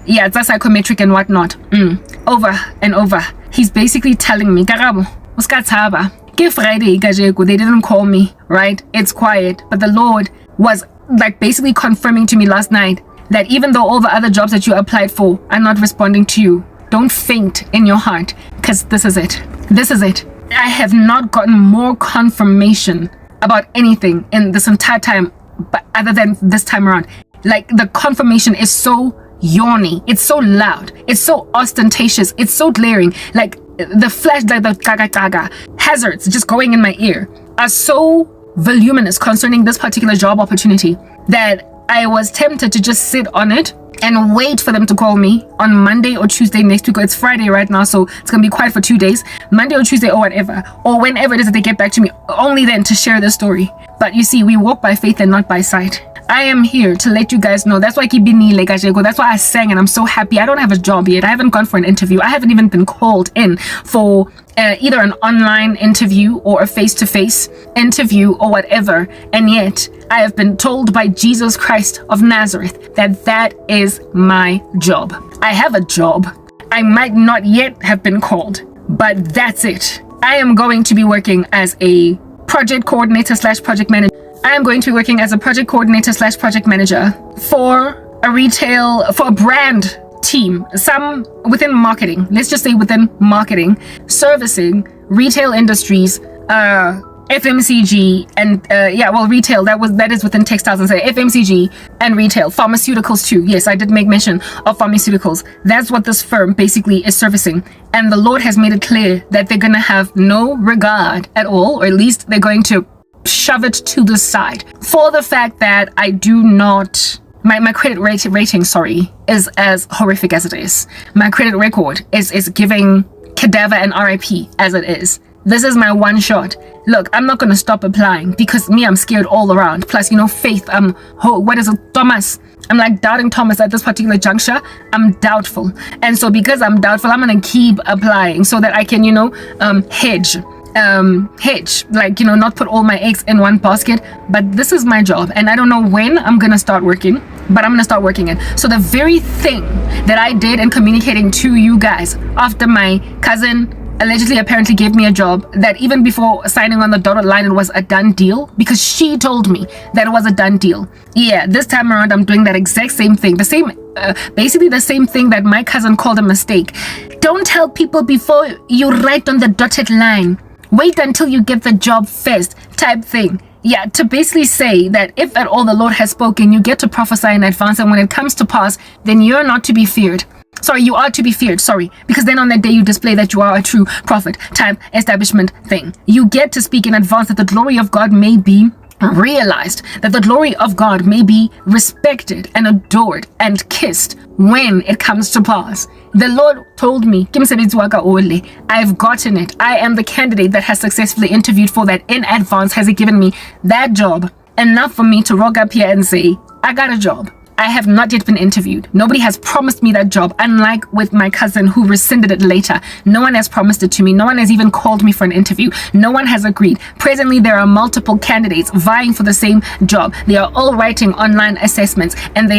Yeah, it's a psychometric and whatnot. Over and over. He's basically telling me, Karabo, uskathaba. Ke Friday, Kajeko, they didn't call me, right? It's quiet. But the Lord was like basically confirming to me last night that even though all the other jobs that you applied for are not responding to you, don't faint in your heart, because this is it. This is it. I have not gotten more confirmation about anything in this entire time, but other than this time around. Like, the confirmation is so yawny, it's so loud, it's so ostentatious, it's so glaring. Like, the flash, like the gaga hazards just going in my ear are so voluminous concerning this particular job opportunity that I was tempted to just sit on it and wait for them to call me on Monday or Tuesday next week. It's Friday right now, so it's gonna be quiet for 2 days. Monday or Tuesday or whatever, or whenever it is that they get back to me, only then to share the story. But you see, we walk by faith and not by sight. I am here to let you guys know. That's why that's why I sang, and I'm so happy. I don't have a job yet. I haven't gone for an interview. I haven't even been called in for either an online interview or a face-to-face interview or whatever. And yet, I have been told by Jesus Christ of Nazareth that that is my job. I have a job. I might not yet have been called, but that's it. I am going to be working as a project coordinator / project manager. I am going to be working as a project coordinator / project manager for a brand team, some within marketing. Let's just say within marketing, servicing retail industries, FMCG and retail. That is within textiles and say FMCG and retail, pharmaceuticals too. Yes, I did make mention of pharmaceuticals. That's what this firm basically is servicing. And the Lord has made it clear that they're gonna have no regard at all, or at least they're going to shove it to the side for the fact that I do not. My credit rating, is as horrific as it is. My credit record is giving cadaver and RIP as it is. This is my one shot. Look, I'm not going to stop applying because I'm scared all around. Plus, faith, Thomas? I'm like doubting Thomas at this particular juncture. I'm doubtful. And so because I'm doubtful, I'm going to keep applying so that I can, hedge, not put all my eggs in one basket. But this is my job, and I don't know when I'm going to start working, but I'm going to start working it. So the very thing that I did in communicating to you guys after my cousin allegedly apparently gave me a job, that even before signing on the dotted line, it was a done deal because she told me that it was a done deal. Yeah, this time around, I'm doing that exact same thing. Basically the same thing that my cousin called a mistake. Don't tell people before you write on the dotted line. Wait until you get the job first type thing. Yeah, to basically say that if at all the Lord has spoken, you get to prophesy in advance, and when it comes to pass, then you're not to be feared. You are to be feared, because then on that day you display that you are a true prophet type establishment thing. You get to speak in advance that the glory of God may be realized, that the glory of God may be respected and adored and kissed when it comes to pass. The Lord told me, I've gotten it. I am the candidate that has successfully interviewed for that in advance. Has He given me that job? Enough for me to rock up here and say, I got a job. I have not yet been interviewed. Nobody has promised me that job, unlike with my cousin who rescinded it later. No one has promised it to me. No one has even called me for an interview. No one has agreed. Presently, there are multiple candidates vying for the same job. They are all writing online assessments, and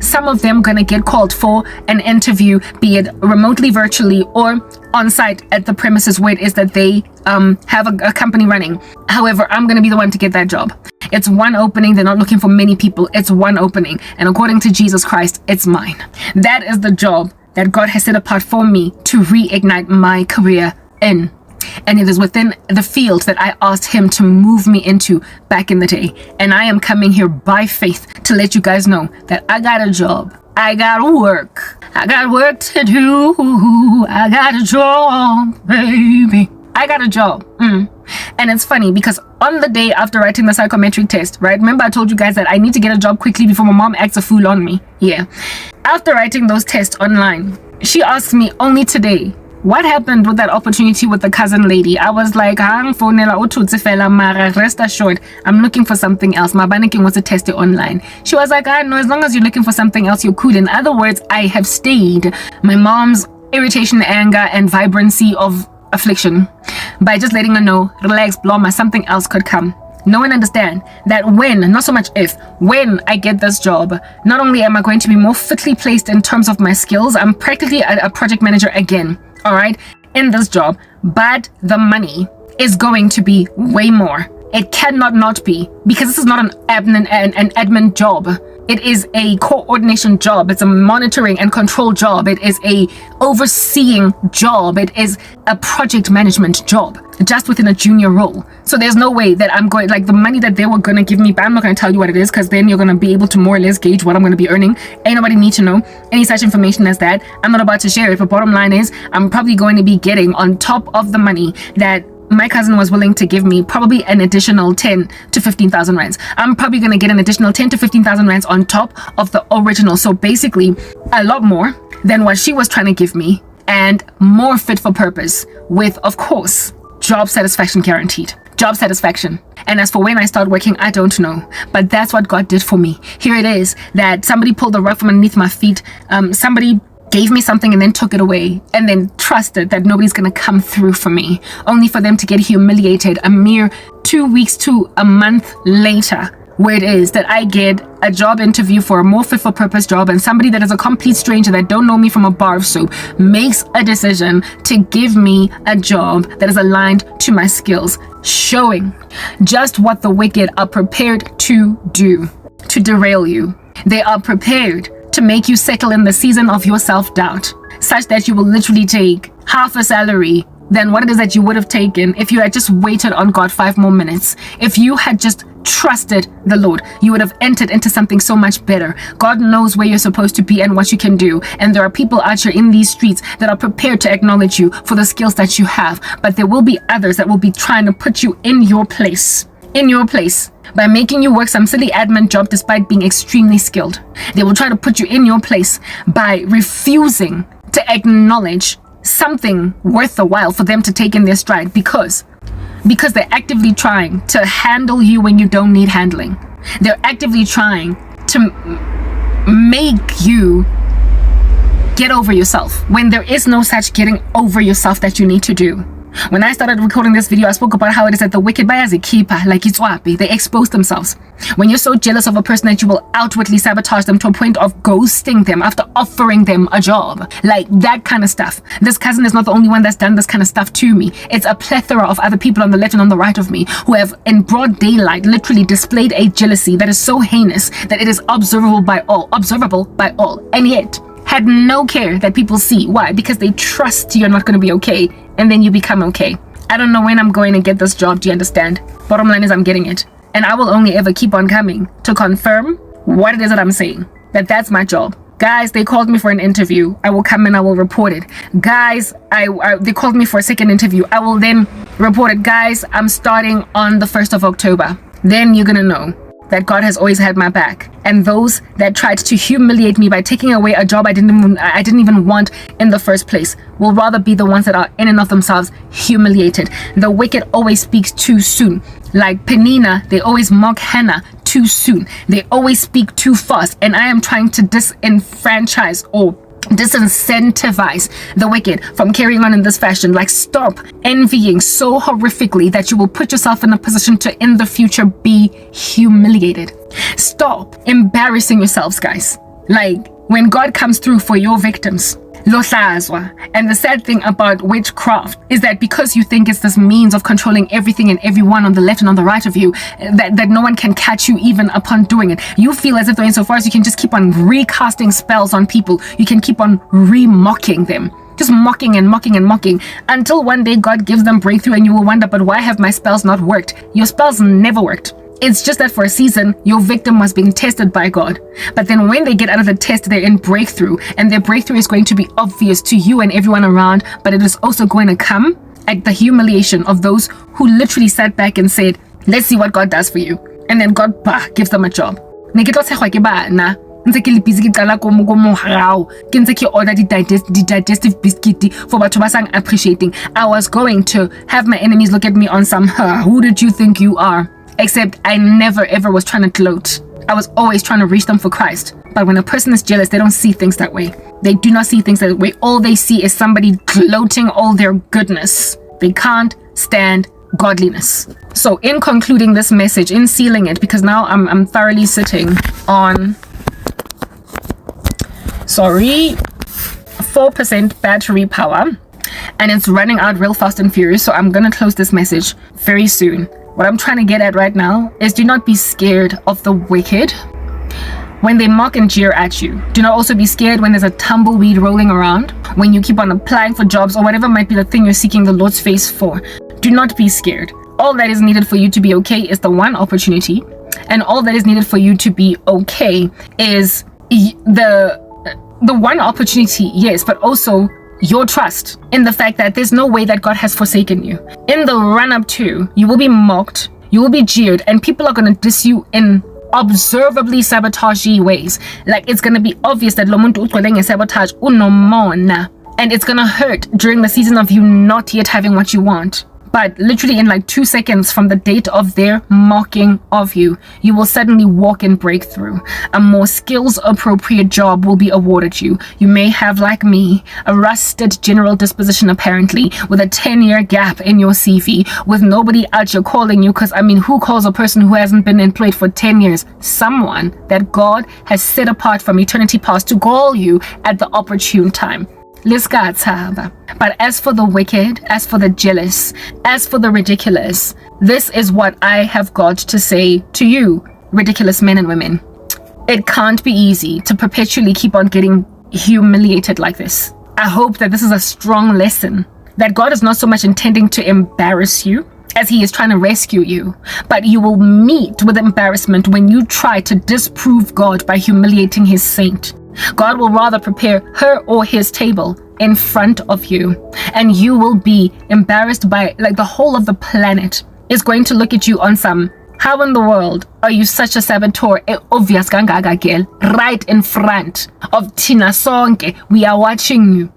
some of them going to get called for an interview, be it remotely, virtually, or on site at the premises where it is that they have a company running. However, I'm going to be the one to get that job. It's one opening. They're not looking for many people. It's one opening. And according to Jesus Christ, it's mine. That is the job that God has set apart for me to reignite my career in. And it is within the field that I asked Him to move me into back in the day. And I am coming here by faith to let you guys know that I got a job. I got work. I got work to do. I got a job, baby. I got a job. And it's funny because on the day after writing the psychometric test, right? Remember I told you guys that I need to get a job quickly before my mom acts a fool on me. Yeah. After writing those tests online, She asked me only today, what happened with that opportunity with the cousin lady? I was like, rest assured, I'm looking for something else. My banking was to test it online. She was like, no, as long as you're looking for something else, you're cool. In other words, I have stayed my mom's irritation, anger, and vibrancy of affliction by just letting her know, relax, Bloma, something else could come. Know and understand that when, not so much if, when I get this job, not only am I going to be more fitly placed in terms of my skills, I'm practically a project manager again, all right, in this job, but the money is going to be way more. It cannot not be, because this is not an admin job. It is a coordination job. It's a monitoring and control job. It is a overseeing job. It is a project management job, just within a junior role. So there's no way that I'm going, like the money that they were going to give me, but I'm not going to tell you what it is, because then you're going to be able to more or less gauge what I'm going to be earning. Ain't nobody need to know any such information as that. I'm not about to share it, but bottom line is I'm probably going to be getting on top of the money that my cousin was willing to give me, probably an additional 10 to 15,000 rands. I'm probably going to get an additional 10 to 15,000 rands on top of the original. So basically a lot more than what she was trying to give me, and more fit for purpose with, of course, job satisfaction guaranteed. Job satisfaction. And as for when I start working, I don't know. But that's what God did for me. Here it is, that somebody pulled the rug from underneath my feet. Somebody gave me something and then took it away, and then trusted that nobody's going to come through for me, only for them to get humiliated a mere 2 weeks to a month later, where it is that I get a job interview for a more fit for purpose job, and somebody that is a complete stranger that don't know me from a bar of soap makes a decision to give me a job that is aligned to my skills, showing just what the wicked are prepared to do to derail you. They are prepared to make you settle in the season of your self-doubt, such that you will literally take half a salary than what it is that you would have taken if you had just waited on God 5 more minutes. If you had just trusted the Lord, you would have entered into something so much better. God knows where you're supposed to be and what you can do. And there are people out here in these streets that are prepared to acknowledge you for the skills that you have. But there will be others that will be trying to put you in your place. By making you work some silly admin job despite being extremely skilled. They will try to put you in your place by refusing to acknowledge something worth the while for them to take in their stride, because they're actively trying to handle you when you don't need handling. They're actively trying to make you get over yourself when there is no such getting over yourself that you need to do. When I started recording this video, I spoke about how it is that the wicked as a keeper, like it's wapi, they expose themselves. When you're so jealous of a person that you will outwardly sabotage them to a point of ghosting them after offering them a job, like that kind of stuff. This cousin is not the only one that's done this kind of stuff to me. It's a plethora of other people on the left and on the right of me who have in broad daylight literally displayed a jealousy that is so heinous that it is observable by all, and yet had no care that people see. Why? Because they trust you're not going to be okay, and then you become okay. I don't know when I'm going to get this job, do you understand? Bottom line is I'm getting it, and I will only ever keep on coming to confirm what it is that I'm saying, that's my job. Guys, they called me for an interview. I will come and I will report it. Guys, they called me for a second interview. I will then report it. Guys, I'm starting on the 1st of October. Then you're gonna know that God has always had my back. And those that tried to humiliate me by taking away a job I didn't even want in the first place will rather be the ones that are in and of themselves humiliated. The wicked always speaks too soon. Like Penina, they always mock Hannah too soon. They always speak too fast. And I am trying to disenfranchise or disincentivize the wicked from carrying on in this fashion. Like, stop envying so horrifically that you will put yourself in a position to in the future be humiliated. Stop embarrassing yourselves, guys. Like, when God comes through for your victims, and the sad thing about witchcraft is that because you think it's this means of controlling everything and everyone on the left and on the right of you, that no one can catch you even upon doing it, you feel as if though insofar as you can just keep on recasting spells on people, you can keep on remocking them, just mocking and mocking and mocking, until one day God gives them breakthrough and you will wonder, but why have my spells not worked? Your spells never worked. It's just that for a season, your victim was being tested by God. But then when they get out of the test, they're in breakthrough. And their breakthrough is going to be obvious to you and everyone around. But it is also going to come at the humiliation of those who literally sat back and said, let's see what God does for you. And then God gives them a job. ntse ke le busy ke qala ko morao ke ntse ke order digestive biscuit for batho ba sang appreciating. I was going to have my enemies look at me on some who did you think you are? Except I never ever was trying to gloat. I was always trying to reach them for Christ. But when a person is jealous, they don't see things that way. They do not see things that way. All they see is somebody gloating all their goodness. They can't stand godliness. So in concluding this message, in sealing it, because now I'm thoroughly sitting on 4% battery power, and it's running out real fast and furious. So I'm gonna close this message very soon. What I'm trying to get at right now is, do not be scared of the wicked when they mock and jeer at you. Do not also be scared when there's a tumbleweed rolling around, when you keep on applying for jobs or whatever might be the thing you're seeking the Lord's face for. Do not be scared. All that is needed for you to be okay is the one opportunity, and all that is needed for you to be okay is the one opportunity, yes, but also your trust in the fact that there's no way that God has forsaken you. In the run-up to, you will be mocked, you will be jeered, and people are going to diss you in observably sabotagey ways. Like, it's going to be obvious that lo muntu uqwele ngesabotage unomona, and it's going to hurt during the season of you not yet having what you want. But literally in like 2 seconds from the date of their mocking of you, you will suddenly walk in breakthrough. A more skills appropriate job will be awarded you. You may have, like me, a rusted general disposition apparently, with a 10-year gap in your CV, with nobody out here calling you, because I mean, who calls a person who hasn't been employed for 10 years? Someone that God has set apart from eternity past to call you at the opportune time. But as for the wicked, as for the jealous, as for the ridiculous, this is what I have got to say to you, ridiculous men and women. It can't be easy to perpetually keep on getting humiliated like this. I hope that this is a strong lesson, that God is not so much intending to embarrass you as he is trying to rescue you, but you will meet with embarrassment when you try to disprove God by humiliating his saint. God will rather prepare her or his table in front of you, and you will be embarrassed by, like, the whole of the planet is going to look at you on some, how in the world are you such a saboteur? Obvious gangaga girl, right in front of Tina Sonke. We are watching you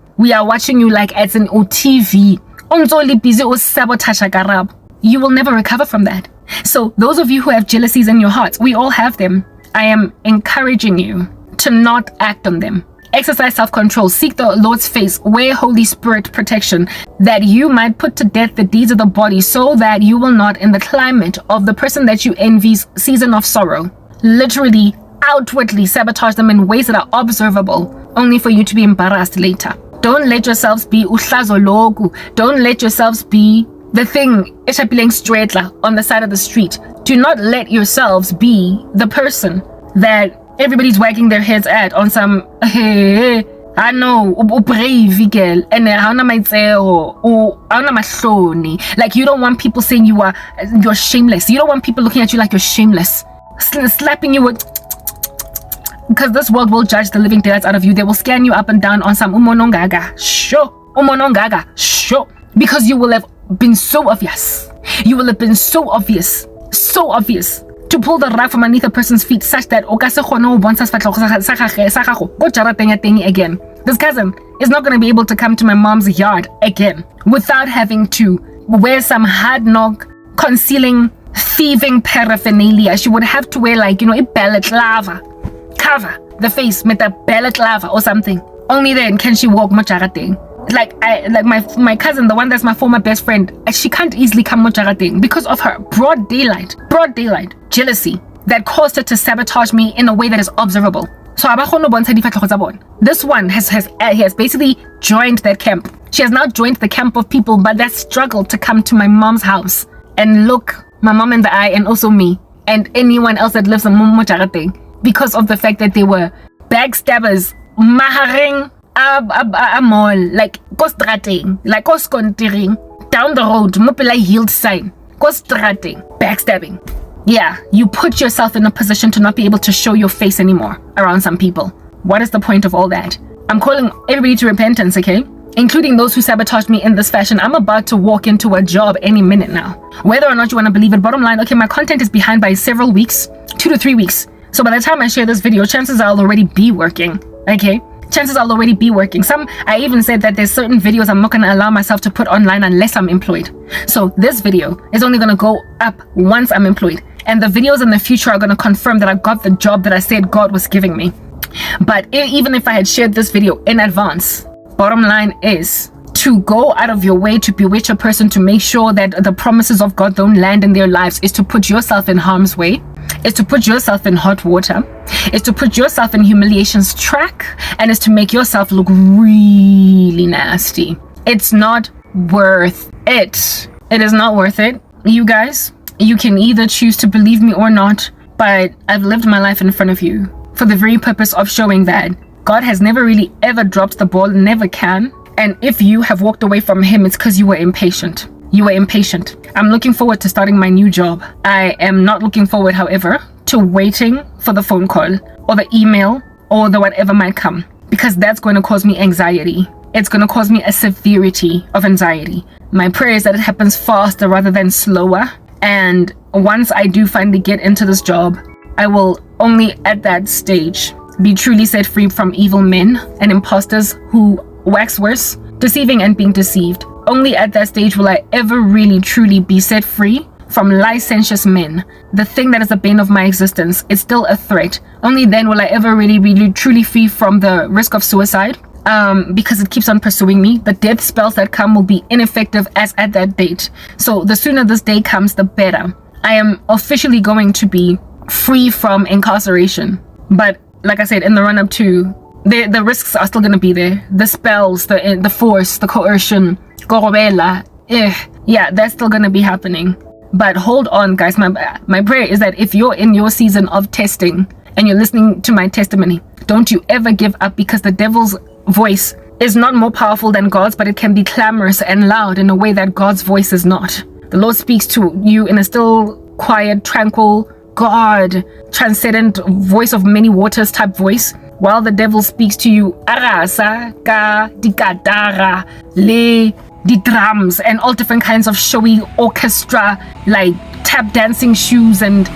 like it's an OTV. Only busy or sabotage Karabo. You will never recover from that. So those of you who have jealousies in your hearts, we all have them. I am encouraging you to not act on them. Exercise self-control, seek the Lord's face, wear Holy Spirit protection, that you might put to death the deeds of the body, so that you will not, in the climate of the person that you envy's season of sorrow, literally, outwardly sabotage them in ways that are observable, only for you to be embarrassed later. Don't let yourselves be uhlazologu. Don't let yourselves be the thing straightla on the side of the street. Do not let yourselves be the person that everybody's wagging their heads at on some, hey, I know, brave girl, and like, you don't want people saying you're shameless. You don't want people looking at you like you're shameless, slapping you with, because this world will judge the living daylights out of you. They will scan you up and down on some umonongaga, sure, because you will have been so obvious. You will have been so obvious to pull the rug from underneath a person's feet, such that again. This cousin is not going to be able to come to my mom's yard again without having to wear some hard knock, concealing, thieving paraphernalia. She would have to wear, like, a ballet lava, cover the face with a ballet lava or something. Only then can she walk mojarateng. Like my cousin, the one that's my former best friend, she can't easily come mojarateng because of her broad daylight jealousy that caused her to sabotage me in a way that is observable. So this one has basically joined that camp. She has now joined the camp of people but that struggled to come to my mom's house and look my mom in the eye, and also me and anyone else that lives in mojarateng, because of the fact that they were backstabbers, mahareng a mall, like kostrateng, like koskontiring, down the road, mopela yield sign, kostrateng, backstabbing. Yeah, you put yourself in a position to not be able to show your face anymore around some people. What is the point of all that? I'm calling everybody to repentance, okay? Including those who sabotaged me in this fashion. I'm about to walk into a job any minute now. Whether or not you want to believe it, bottom line, okay, my content is behind by several weeks, 2 to 3 weeks. So by the time I share this video, chances are I'll already be working. Okay, chances I'll already be working. I even said that there's certain videos I'm not going to allow myself to put online unless I'm employed. So this video is only going to go up once I'm employed, and the videos in the future are going to confirm that I got the job that I said God was giving me. But even if I had shared this video in advance, bottom line is to go out of your way to bewitch a person to make sure that the promises of God don't land in their lives is to put yourself in harm's way, is to put yourself in hot water, is to put yourself in humiliation's track, and is to make yourself look really nasty. It's not worth it. It is not worth it. You guys, you can either choose to believe me or not, but I've lived my life in front of you for the very purpose of showing that God has never really ever dropped the ball, never can. And if you have walked away from him, it's because you were impatient. You were impatient. I'm looking forward to starting my new job. I am not looking forward, however, to waiting for the phone call or the email or the whatever might come, because that's going to cause me anxiety. It's going to cause me a severity of anxiety. My prayer is that it happens faster rather than slower. And once I do finally get into this job, I will only at that stage be truly set free from evil men and imposters who wax worse, deceiving and being deceived. Only at that stage will I ever really truly be set free from licentious men. The thing that is the bane of my existence is still a threat. Only then will I ever really truly free from the risk of suicide, because it keeps on pursuing me. The death spells that come will be ineffective as at that date. So the sooner this day comes, the better. I am officially going to be free from incarceration. But like I said, in the run-up to, the risks are still going to be there. The spells, the force, the coercion, yeah, that's still going to be happening. But hold on, guys. My prayer is that if you're in your season of testing and you're listening to my testimony, don't you ever give up, because the devil's voice is not more powerful than God's, but it can be clamorous and loud in a way that God's voice is not. The Lord speaks to you in a still, quiet, tranquil, God, transcendent voice of many waters type voice, while the devil speaks to you arasa ka di katara le di drums and all different kinds of showy orchestra like tap dancing shoes and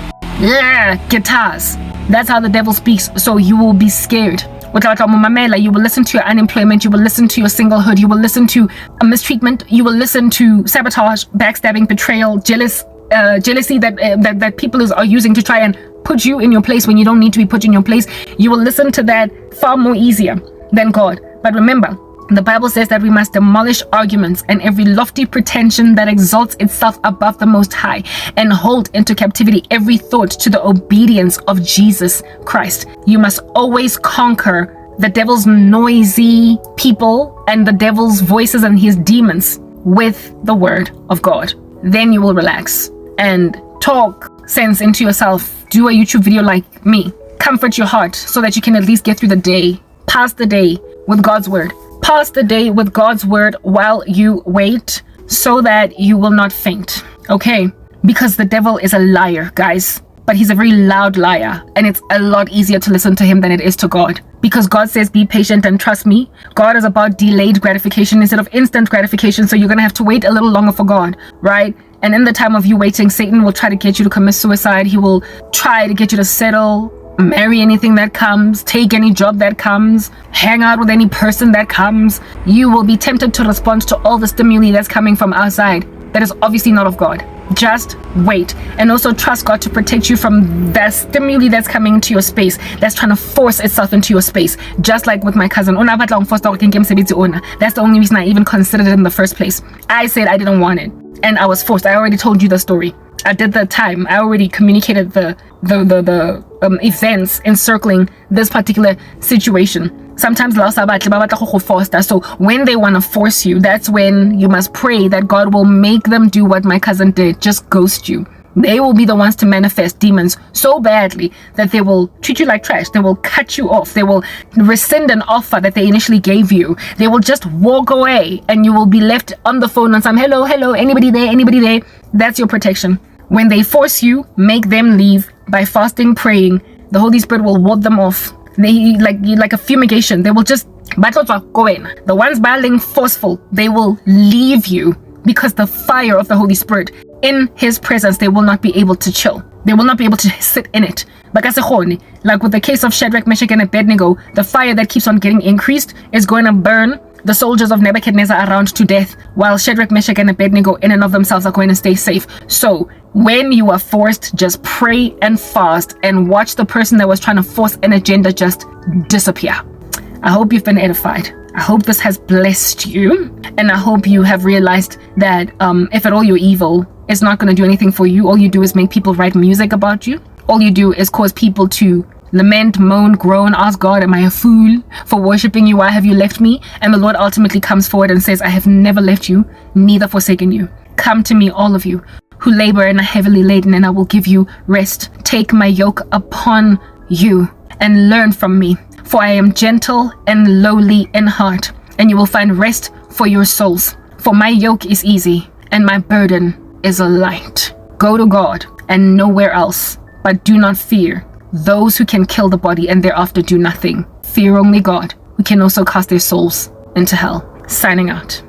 guitars. That's how the devil speaks. So you will be scared. You will listen to your unemployment, you will listen to your singlehood, you will listen to a mistreatment, you will listen to sabotage, backstabbing, betrayal, jealousy that people are using to try and put you in your place when you don't need to be put in your place. You will listen to that far more easier than God. But remember, the Bible says that we must demolish arguments and every lofty pretension that exalts itself above the Most High, and hold into captivity every thought to the obedience of Jesus Christ. You must always conquer the devil's noisy people and the devil's voices and his demons with the word of God. Then you will relax and talk sense into yourself. Do a YouTube video like me. Comfort your heart so that you can at least get through the day. Pass the day with God's word. Pass the day with God's word while you wait, so that you will not faint. Okay? Because the devil is a liar, guys. But he's a very loud liar, and it's a lot easier to listen to him than it is to God. Because God says, be patient and trust me. God is about delayed gratification instead of instant gratification. So you're going to have to wait a little longer for God, right? And in the time of you waiting, Satan will try to get you to commit suicide. He will try to get you to settle, marry anything that comes, take any job that comes, hang out with any person that comes. You will be tempted to respond to all the stimuli that's coming from outside. That is obviously not of God. Just wait, and also trust God to protect you from that stimuli that's coming into your space, that's trying to force itself into your space. Just like with my cousin, that's the only reason I even considered it in the first place. I said I didn't want it, and I was forced. I already told you the story. I did the time. I already communicated the events encircling this particular situation. Sometimes so when they want to force you, that's when you must pray that God will make them do what my cousin did, just ghost you. They will be the ones to manifest demons so badly that they will treat you like trash. They will cut you off. They will rescind an offer that they initially gave you. They will just walk away, and you will be left on the phone on some hello, anybody there. That's your protection. When they force you, make them leave by fasting, praying. The Holy Spirit will ward them off. They like a fumigation. They will just go in. The ones being forceful, they will leave you, because the fire of the Holy Spirit, in his presence, they will not be able to chill. They will not be able to sit in it. Like with the case of Shadrach, Meshach, and Abednego, the fire that keeps on getting increased is going to burn the soldiers of Nebuchadnezzar around to death, while Shadrach, Meshach, and Abednego in and of themselves are going to stay safe. So when you are forced, just pray and fast and watch the person that was trying to force an agenda just disappear. I hope you've been edified. I hope this has blessed you, and I hope you have realized that if at all you're evil, it's not going to do anything for you. All you do is make people write music about you. All you do is cause people to lament, moan, groan, ask God, am I a fool for worshiping you? Why have you left me? And the Lord ultimately comes forward and says, I have never left you, neither forsaken you. Come to me, all of you who labor and are heavily laden, and I will give you rest. Take my yoke upon you and learn from me, for I am gentle and lowly in heart, and you will find rest for your souls. For my yoke is easy and my burden is light. Go to God and nowhere else, but do not fear those who can kill the body and thereafter do nothing. Fear only God, who can also cast their souls into hell. Signing out.